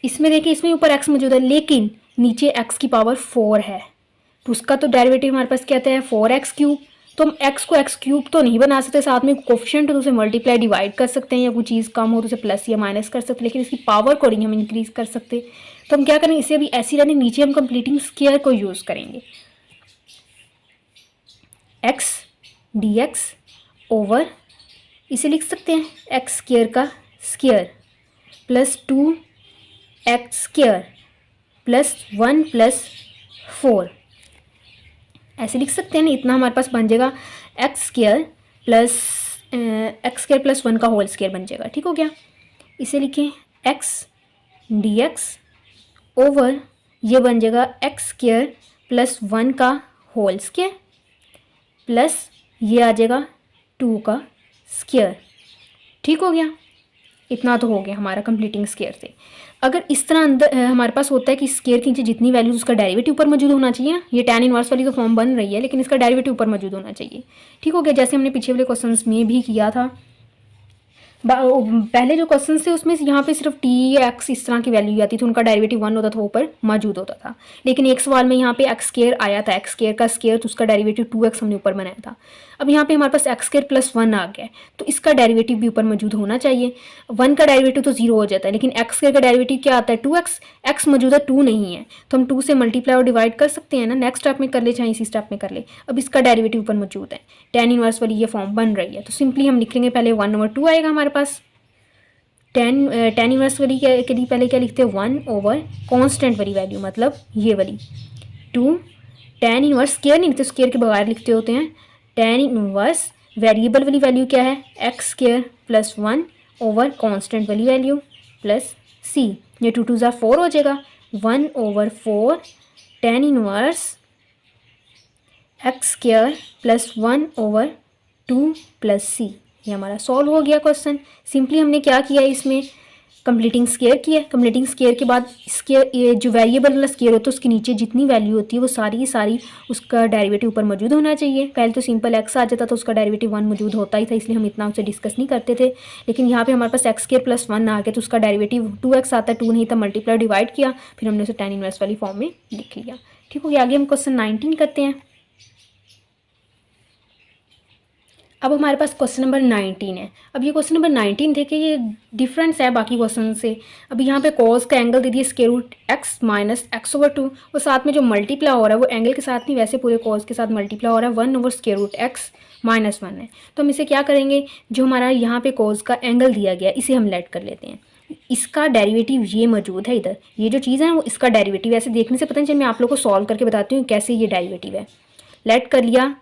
इसमें देखिए, इसमें ऊपर x मौजूद है लेकिन नीचे x की पावर 4 है, तो उसका तो डेरिवेटिव हमारे पास क्या आता है 4x3, तो हम x को x³ तो नहीं बना सकते, साथ में कोफिशिएंट तो उसे मल्टीप्लाई डिवाइड कर सकते हैं, या कोई चीज़ कम हो तो उसे प्लस या माइनस कर सकते हैं, लेकिन इसकी पावर को नहीं हम इंक्रीज कर सकते। तो हम क्या करेंगे, इसे अभी ऐसी रहने, नीचे हम कंप्लीटिंग स्क्वायर को यूज़ करेंगे, x dx ओवर, इसे लिख सकते हैं एक्स स्क्वायर का square plus 2x² plus 1 plus 4, ऐसे लिख सकते हैं ना। इतना हमारे पास बन जाएगा एक्स स्क्वायर प्लस 1 का होल स्क्वायर बन जाएगा। ठीक हो गया, इसे लिखें x dx ओवर, ये बन जाएगा एक्स स्क्वायर प्लस 1 का होल स्क्वायर प्लस ये आ जाएगा 2 का स्क्वायर। ठीक हो गया, इतना तो हो गया हमारा कंप्लीटिंग स्क्वायर से। अगर इस तरह अंदर हमारे पास होता है कि स्क्वायर की नीचे जितनी वैल्यूज उसका डेरिवेटिव ऊपर मौजूद होना चाहिए, ये tan इनवर्स वाली तो फॉर्म बन रही है लेकिन इसका डेरिवेटिव ऊपर मौजूद होना चाहिए। ठीक हो गया, जैसे हमने पिछले वाले क्वेश्चंस में भी किया था। पहले जो क्वेश्चन थे उसमें यहाँ पे सिर्फ टी या एक्स इस तरह की वैल्यू आती थी, उनका डेरिवेटिव 1 होता था, वो ऊपर मौजूद होता था। लेकिन एक सवाल में यहाँ पे एक्स स्केयर आया था, एक्स स्केयर का स्केयर, तो उसका डेरिवेटिव 2x हमने ऊपर बनाया था। अब यहाँ पे हमारे पास एक्स स्केयर प्लस 1 आ गया है, तो इसका डेरिवेटिव भी ऊपर मौजूद होना चाहिए। 1 का डेरिवेटिव तो 0 हो जाता है, लेकिन एक्स स्केयर का डेरिवेटिव क्या आता है 2x, एक्स मौजूदा 2 नहीं है, तो हम 2 से मल्टीप्लाई और डिवाइड कर सकते हैं ना, नेक्स्ट स्टेप में कर ले चाहे इसी स्टेप में कर ले। अब इसका डेरिवेटिव ऊपर मौजूद है, tan इनवर्स वाली ये फॉर्म बन रही है, तो सिंपली हम लिखेंगे पहले 1/2 आएगा हमारे पास। टेन इनवर्स वाली के लिए पहले क्या लिखते हैं 1 कांस्टेंट वाली वैल्यू, मतलब ये वाली 2। टेन इनवर्स स्केयर नहीं लिखते, स्केयर के बगैर लिखते होते हैं। टेन इनवर्स वेरिएबल वाली वैल्यू क्या है एक्स स्केयर प्लस 1 कांस्टेंट वाली वैल्यू प्लस सी, ये 2 2 4 हो जाएगा। 1/4 tan inverse x square plus 1/2 plus c, ये हमारा सॉल्व हो गया क्वेश्चन। सिंपली हमने क्या किया है, इसमें कंप्लीटिंग स्केयर किया है। कंप्लीटिंग स्केयर के बाद स्केयर, ये जो वेरिएबल वाला स्केयर होता है उसके नीचे जितनी वैल्यू होती है वो सारी की सारी उसका डेरिवेटिव ऊपर मौजूद होना चाहिए। पहले तो सिंपल एक्स आ जाता था, उसका डेरिवेटिव 1 मौजूद होता ही था, इसलिए हम इतना उसे डिस्कस नहीं करते थे। लेकिन यहाँ पे हमारे पास एक्स स्केयर प्लस 1 आ गया, तो उसका डेरिवेटिव 2x आता है, 2 नहीं था, मल्टीप्लाई डिवाइड किया, फिर हमने उसे टेन इनवर्स वाली फॉर्म में लिख लिया। ठीक हो गया। आगे हम क्वेश्चन 19 करते हैं। अब हमारे पास क्वेश्चन नंबर 19 है। अब ये क्वेश्चन नंबर 19 थे कि ये डिफरेंस है बाकी क्वेश्चन से। अब यहाँ पे कॉस का एंगल दे दिए square root x minus x/2, और साथ में जो मल्टीप्लाई हो रहा है वो एंगल के साथ नहीं, वैसे पूरे कॉस के साथ मल्टीप्लाई हो रहा है 1/स्क्वायर रूट एक्स माइनस 1 है। तो हम इसे क्या करेंगे, जो हमारा यहाँ पे कॉस का एंगल दिया गया इसे हम लेट कर लेते हैं। इसका डेरिवेटिव ये मौजूद है इधर, ये जो चीज़ है वो इसका डेरिवेटिव, ऐसे देखने से पता नहीं चले, मैं आप लोग को सॉल्व करके बताती हूँ कैसे ये डेरिवेटिव है। लेट कर लिया,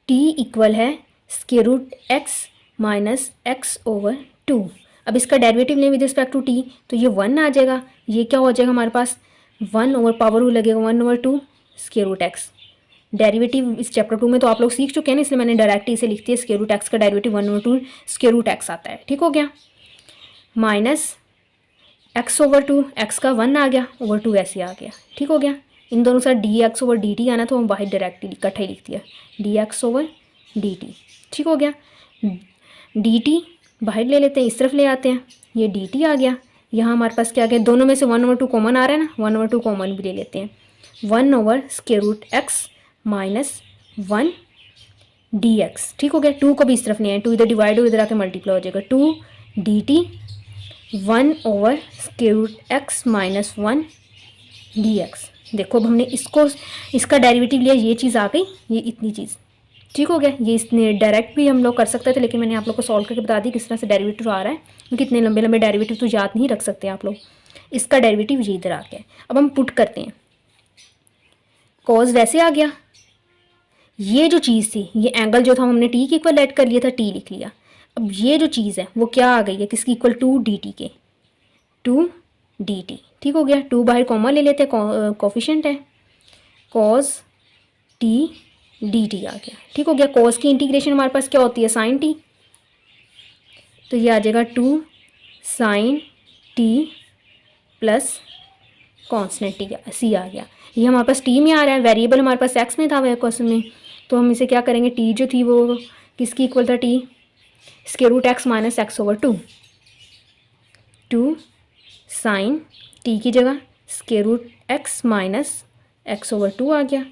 t इक्वल है square root x minus x/2। अब इसका डेरिवेटिव लें विद रिस्पेक्ट टू t, तो ये 1 आ जाएगा। ये क्या हो जाएगा हमारे पास 1/पावर लगेगा 1/2 स्क्वायर रूट एक्स। डेरिवेटिव इस चैप्टर 2 में तो आप लोग सीख चुके हैं ना, इसलिए मैंने डायरेक्ट इसे लिखती है, स्क्वायर रूट एक्स का डेरिवेटिव 1/2 स्क्वायर रूट एक्स आता है। ठीक हो गया। माइनस x/2, एक्स का 1 आ गया, /2 ऐसे आ गया। ठीक हो गया। इन दोनों के साथ dx/dt आना, तो हम बाहर डायरेक्टली इकट्ठा ही लिख दिया dx/dt। ठीक हो गया। dt बाहर ले लेते हैं, इस तरफ ले आते हैं, ये dt आ गया। यहाँ हमारे पास क्या आ गया, दोनों में से 1/2 कॉमन आ रहा है ना, 1/2 कॉमन भी ले लेते हैं। 1/स्क्वायर रूट एक्स माइनस 1 dx। ठीक हो गया। 2 को भी इस तरफ ले आए, 2 इधर डिवाइड हो, इधर आके मल्टीप्लाई हो जाएगा, 2 dt 1/स्क्वायर रूट एक्स माइनस 1 dx। देखो अब हमने इसका डेरिवेटिव लिया, ये चीज़ आ गई, ये इतनी चीज़। ठीक हो गया। ये इसने डायरेक्ट भी हम लोग कर सकते थे, लेकिन मैंने आप लोग को सॉल्व करके बता दी किस तरह से डेरिवेटिव आ रहा है, क्योंकि इतने लंबे लंबे डेरिवेटिव तो याद नहीं रख सकते आप लोग। इसका डेरिवेटिव ये इधर आ गया। अब हम पुट करते हैं, कॉज वैसे आ गया, ये जो चीज़ थी, ये एंगल जो था हमने टी के इक्वल लेट कर लिया था, टी लिख लिया। अब ये जो चीज़ है वो क्या आ गई है, किसकी इक्वल, 2 dt के, 2 dt। ठीक हो गया। 2 बाहर कॉमन ले लेते हैं, कोफिशिएंट है, cos t dt आ गया। ठीक हो गया। cos की इंटीग्रेशन हमारे पास क्या होती है, sin t, तो ये आ जाएगा 2 sin t प्लस कॉन्स्टेंट सी आ गया। ये हमारे पास t में आ रहा है, वेरिएबल हमारे पास x में था वह क्वेश्चन में, तो हम इसे क्या करेंगे, t जो थी वो किसकी इक्वल था, t square root x minus x/2, 2 sin t की जगह square root x minus x/2 आ गया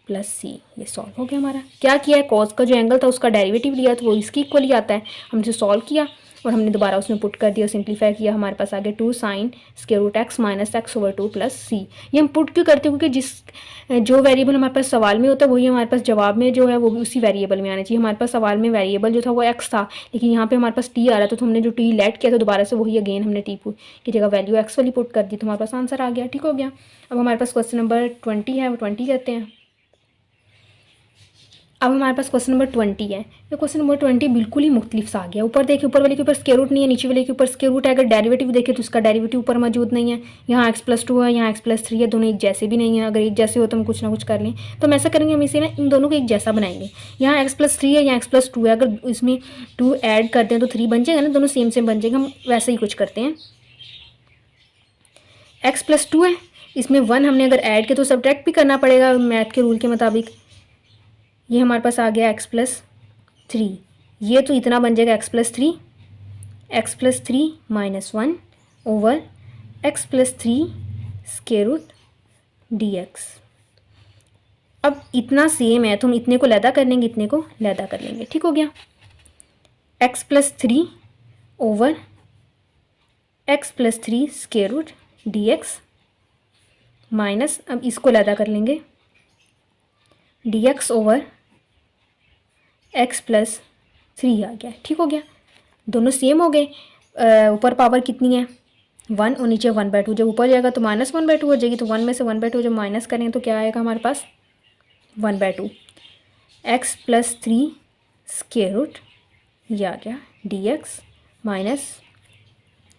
प्लस सी। ये सॉल्व हो गया हमारा। क्या किया है, कॉस का जो एंगल था उसका डेरिवेटिव लिया, तो वो इसकी इक्वल ही आता है, हमने इसे सॉल्व किया और हमने दोबारा उसमें पुट कर दिया, सिंप्लीफाई किया, हमारे पास आ गया 2 sin square root x minus x/2 plus c. ये हम पुट क्यों करते हैं, क्योंकि जो वेरिएबल हमारे पास सवाल में होता है वही हमारे पास जवाब में जो है वो भी उसी वेरिएबल में आना चाहिए। हमारे पास सवाल में वेरिएबल जो था वो एक्स था, लेकिन यहाँ पे हमारे पास टी आ रहा था, तो हमने जो टी लेट किया था दोबारा से वही अगेन हमने टी की जगह वैल्यू एक्स वाली पुट कर दी, तो हमारे पास आंसर आ गया। ठीक हो गया। अब हमारे पास क्वेश्चन नंबर 20 है, वो 20 करते हैं। अब हमारे पास क्वेश्चन नंबर 20 है। ये क्वेश्चन नंबर 20 बिल्कुल ही मुख्तलिफ सा आ गया। ऊपर देखिए, ऊपर वाले के ऊपर स्क्वायर रूट नहीं है, नीचे वाले के ऊपर स्क्वायर रूट है। अगर डेरिवेटिव देखें तो उसका डेरिवेटिव ऊपर मौजूद नहीं है। यहाँ x+2 है, यहाँ x+3 है, दोनों एक जैसे भी नहीं है। अगर एक जैसे हो तो हम कुछ ना कुछ कर लें, तो हम ऐसा करेंगे, हम इसे ना इन दोनों को एक जैसा बनाएंगे। यहाँ x+3 है, यहाँ x+2 है, अगर इसमें 2 ऐड करते हैं तो 3 बन जाएगा ना, दोनों सेम सेम बन जाएगा। हम वैसे ही कुछ करते हैं, x+2 है, इसमें 1 हमने अगर ऐड किया तो सब्ट्रैक्ट भी करना पड़ेगा मैथ के रूल के मुताबिक। ये हमारे पास आ गया x+3, ये तो इतना बन जाएगा x plus three minus one over x plus three square root d x. अब इतना सेम है तो हम इतने को लैदा कर लेंगे, इतने को लैदा कर लेंगे। ठीक हो गया। X plus three over x plus three square root d x minus, अब इसको लैदा कर लेंगे, d x over x plus three आ गया। ठीक हो गया, दोनों सेम हो गए। ऊपर पावर कितनी है 1 और नीचे 1/2। जब ऊपर जाएगा तो -1/2 हो जाएगी, तो 1 में से 1/2 जब माइनस करेंगे तो क्या आएगा हमारे पास 1/2 x plus three square root, ये आ गया डी एक्स माइनस,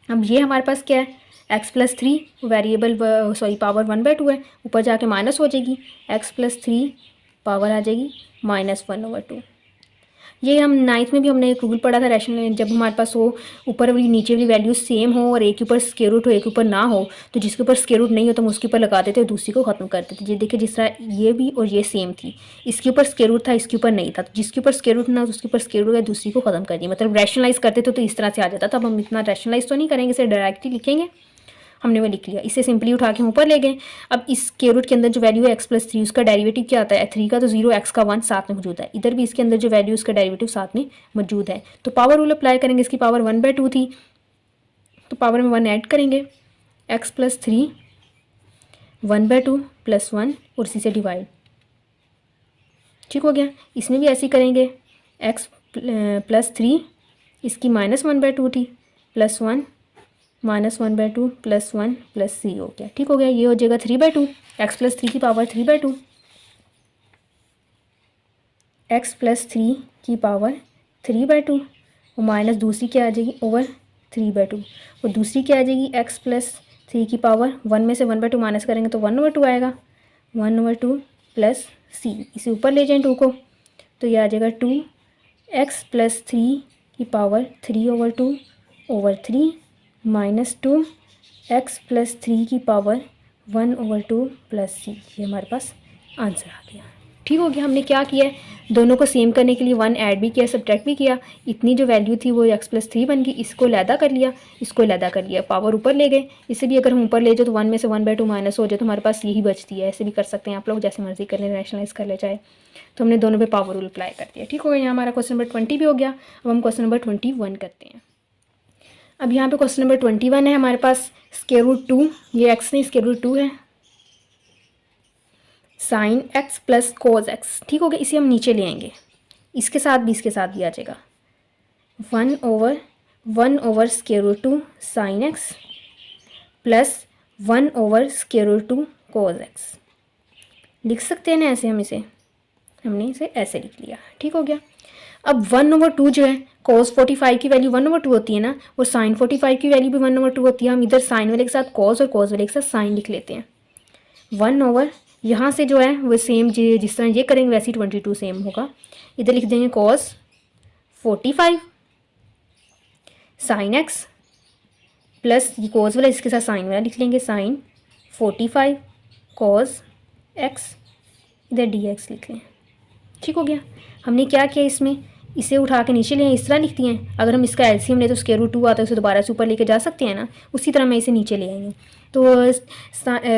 अब ये हमारे पास क्या है x plus three variable power 1/2 है, ऊपर जाके माइनस हो जाएगी, एक्स प्लस थ्री पावर आ जाएगी -1/2। ये हम नाइन्थ में भी हमने एक रूल पढ़ा था रैशनल, जब हमारे पास हो ऊपर वाली नीचे वाली वैल्यू सेम हो और एक के ऊपर स्क्वायर रूट हो एक के ऊपर ना हो, तो जिसके ऊपर स्क्वायर रूट नहीं हो तो हम उसके ऊपर लगा देते और दूसरी को ख़त्म कर देते। ये देखिए जिस तरह ये भी और ये सेम थी, इसके ऊपर स्क्वायर रूट था इसके ऊपर नहीं था, तो जिसके ऊपर स्क्वायर रूट ना तो उसके ऊपर स्क्वायर रूट है दूसरी को ख़त्म कर दिया, मतलब रैशनलाइज करते तो इस तरह से आ जाता था। अब हम इतना रैशनलाइज तो नहीं करेंगे, इसे डायरेक्टली लिखेंगे, हमने वो लिख लिया, इसे सिंपली उठा के हम ऊपर ले गए। अब इस स्क्वायर रूट के अंदर जो वैल्यू है एक्स प्लस थ्री, उसका डेरिवेटिव क्या आता है 3 का तो 0, एक्स का 1 साथ में मौजूद है, इधर भी इसके अंदर जो वैल्यू उसका डेरिवेटिव साथ में मौजूद है, तो पावर रूल अप्लाई करेंगे, इसकी पावर 1/2 थी तो पावर में 1 ऐड करेंगे, एक्स प्लस थ्री 1/2 प्लस 1 और इसी से डिवाइड। ठीक हो गया, इसमें भी ऐसे ही करेंगे, एक्स प्लस थ्री इसकी -1/2 थी प्लस 1 -1/2 प्लस 1 प्लस सी हो गया। ठीक हो गया, ये हो जाएगा 3/2 एक्स प्लस थ्री की पावर 3/2, एक्स प्लस थ्री की पावर 3/2 और माइनस दूसरी क्या आ जाएगी ओवर 3/2 और दूसरी क्या आ जाएगी एक्स प्लस थ्री की पावर 1 में से 1/2 माइनस करेंगे तो 1/2 आएगा, 1/2 प्लस सी, इसे ऊपर ले जाएं 2 को तो ये आ जाएगा 2 एक्स प्लस थ्री की power 3/2 over 3 -2 x plus three की पावर 1/2 प्लस सी, ये हमारे पास आंसर आ गया। ठीक हो गया, हमने क्या किया है दोनों को सेम करने के लिए 1 ऐड भी किया सब्ट्रैक्ट भी किया, इतनी जो वैल्यू थी वो एक्स प्लस थ्री बन गई, इसको लैदा कर लिया, इसको लैदा कर लिया, पावर ऊपर ले गए। इसे भी अगर हम ऊपर ले जाए तो 1 में से 1/2 माइनस हो जाए तो हमारे पास यही बचती है, ऐसे भी कर सकते हैं आप लोग, जैसे मर्जी कर लें, रैशनलाइज कर ले चाहे, तो हमने दोनों पे पावर रूल अप्लाई कर दिया। ठीक हो गया, यहाँ हमारा क्वेश्चन नंबर 20 भी हो गया। अब हम क्वेश्चन नंबर 21 करते हैं। अब यहाँ पे क्वेश्चन नंबर 21 है हमारे पास, स्क्वायर रूट 2, ये एक्स नहीं स्क्वायर रूट 2 है, sign x plus cos x. ठीक हो गया, इसे हम नीचे ले आएंगे, इसके साथ भी इसके साथ भी आ जाएगा 1/1 square root 2 sine x plus 1/स्क्वायर रूट 2 कोज एक्स। लिख सकते हैं ना ऐसे, हम इसे हमने इसे ऐसे लिख लिया। ठीक हो गया, अब 1/2 जो है cos 45 की वैल्यू 1/2 होती है ना, वो sin 45 की वैल्यू भी 1/2 होती है। हम इधर साइन वाले के साथ cos और cos वाले के साथ साइन लिख लेते हैं। 1/, यहाँ से जो है वो सेम जिस तरह ये करेंगे वैसे ही 22 सेम होगा, इधर लिख देंगे cos 45 sin x प्लस ये cos वाला इसके साथ साइन वाला लिख लेंगे, sin 45 cos x, इधर dx लिख लें। ठीक हो गया, हमने क्या किया इसमें, इसे उठा के नीचे ले इस तरह लिखती हैं। अगर हम इसका एलसीएम ले तो स्क्वायर रूट 2 आता है, उसे दोबारा से ऊपर लेके जा सकते हैं ना, उसी तरह मैं इसे नीचे ले आई हूँ। तो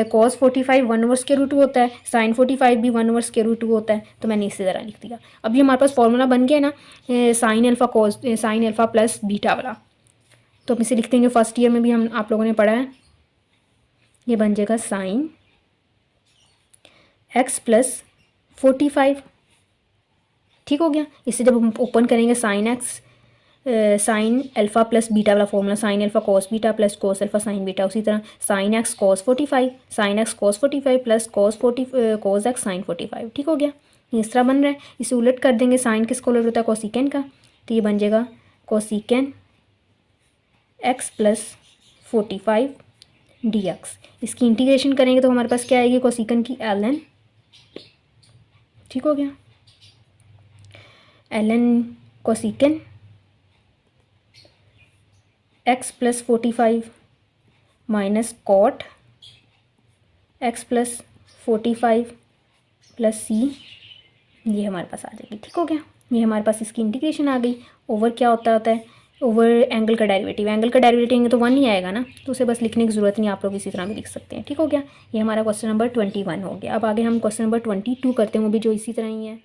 cos 45 1/, स्क्वायर रूट 2 होता है, sin 45 भी 1/, स्क्वायर रूट 2 होता है, तो मैंने इसी तरह लिख दिया। अभी हमारे पास फॉर्मूला बन गया ना साइन अल्फ़ा प्लस बीटा वाला, तो हम इसे लिख देंगे, फर्स्ट ईयर में भी हम आप लोगों ने पढ़ा है, ये बन जाएगा साइन एक्स प्लस 45। ठीक हो गया, इससे जब हम ओपन करेंगे sine x sine alpha plus beta वाला formula, sine alpha cos beta plus cos alpha sine beta, उसी तरह sine x cos 45 sine x cos 45 plus cos x sine 45। ठीक हो गया, इस तरह बन रहा है। इसे उलट कर देंगे, साइन किसको उलट होता है कोसिकेन का, तो ये बन जाएगा कोसिकेन एक्स प्लस 45 डी एक्स। इसकी इंटीग्रेशन करेंगे तो हमारे पास क्या आएगी कोसिकन की ln। ठीक हो गया, ln cosecant x plus 45 minus cot x plus 45 plus c, ये हमारे पास आ जाएगी। ठीक हो गया, ये हमारे पास इसकी इंटीग्रेशन आ गई। ओवर क्या होता है ओवर एंगल का डेरिवेटिव, एंगल का डेरिवेटिव तो 1 ही आएगा ना, तो उसे बस लिखने की ज़रूरत नहीं, आप लोग इसी तरह भी लिख सकते हैं। ठीक हो गया, ये हमारा क्वेश्चन नंबर 21 हो गया। अब आगे हम क्वेश्चन नंबर 22 करते हैं, वो भी जो इसी तरह ही है।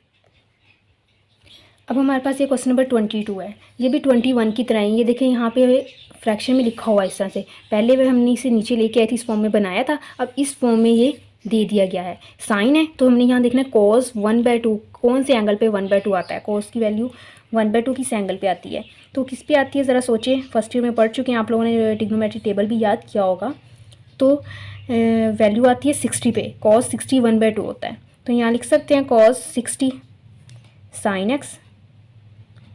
अब हमारे पास ये क्वेश्चन नंबर 22 है, ये भी 21 की तरह ही। ये देखें यहाँ पे फ्रैक्शन में लिखा हुआ है इस तरह से, पहले वह हमने इसे नीचे लेके आए थे, इस फॉर्म में बनाया था, अब इस फॉर्म में ये दे दिया गया है। साइन है तो हमने यहाँ देखना है cos 1/2 कौन से एंगल पे 1/2 आता है, cos की वैल्यू 1/2 किस एंगल पे आती है, तो किस पे आती है ज़रा सोचें। फर्स्ट ईयर में पढ़ चुके हैं आप लोगों ने, ट्रिग्नोमेट्री टेबल भी याद किया होगा। तो वैल्यू आती है 60 पे, cos 60 1/2 होता है, तो यहाँ लिख सकते हैं cos 60 sin x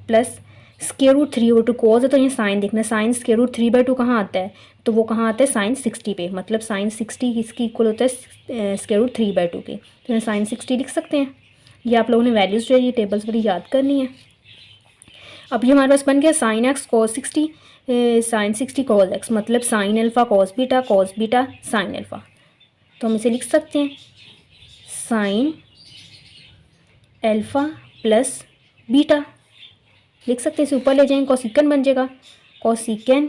plus square root 3/2 cos है, तो ये साइन देखना है, साइन स्क्वायर रूट 3/2 कहाँ आता है, तो वो कहाँ आता है साइन 60 पे, मतलब साइन 60 किसकी इक्वल होता है स्क्वायर रूट 3/2 के, तो यहाँ साइन 60 लिख सकते हैं। ये आप लोगों ने वैल्यूज़ जो है ये टेबल्स बड़ी याद करनी है। अब ये हमारे पास बन गया sine x cos 60 sine 60 cos x, मतलब sine alpha cos beta sine alpha, तो हम इसे लिख सकते हैं साइन अल्फ़ा प्लस बीटा, लिख सकते हैं, इसे ऊपर ले जाएंगे कॉसिकन बन जाएगा कॉसिकन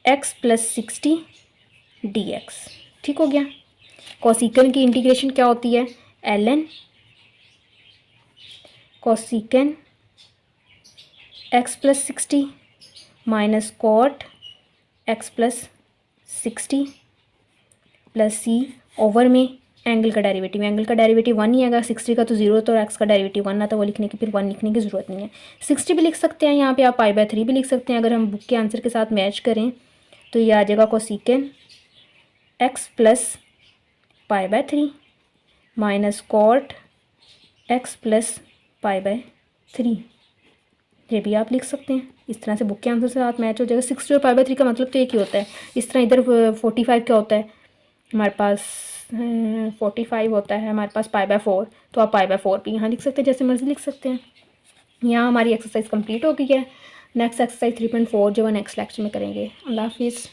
एक्स प्लस 60 dx। ठीक हो गया, कॉसिकन की इंटीग्रेशन क्या होती है ln cosecant x plus 60 minus cot x plus 60 plus c over में एंगल का डेरिवेटिव, एंगल का डेरिवेटिव 1 ही आएगा, 60 का तो 0 तो एक्स का डेरिवेटिव 1 आता है, वो लिखने की फिर 1 लिखने की ज़रूरत नहीं है। 60 भी लिख सकते हैं, यहाँ पे आप π/3 भी लिख सकते हैं, अगर हम बुक के आंसर के साथ मैच करें तो ये आ जाएगा cosecant x plus π/3 minus cot x plus π/3, ये भी आप लिख सकते हैं। इस तरह से बुक के आंसर से साथ मैच हो जाएगा। 60 और π/3 का मतलब तो एक ही होता है। इस तरह इधर 45 क्या होता है हमारे पास 45 होता है हमारे पास π/4, तो आप π/4 भी यहाँ लिख सकते हैं, जैसे मर्जी लिख सकते हैं। यहाँ हमारी एक्सरसाइज कंप्लीट हो गई है। नेक्स्ट एक्सरसाइज 3.4 जो नेक्स्ट लेक्चर में करेंगे। अल्लाह हाफिज़।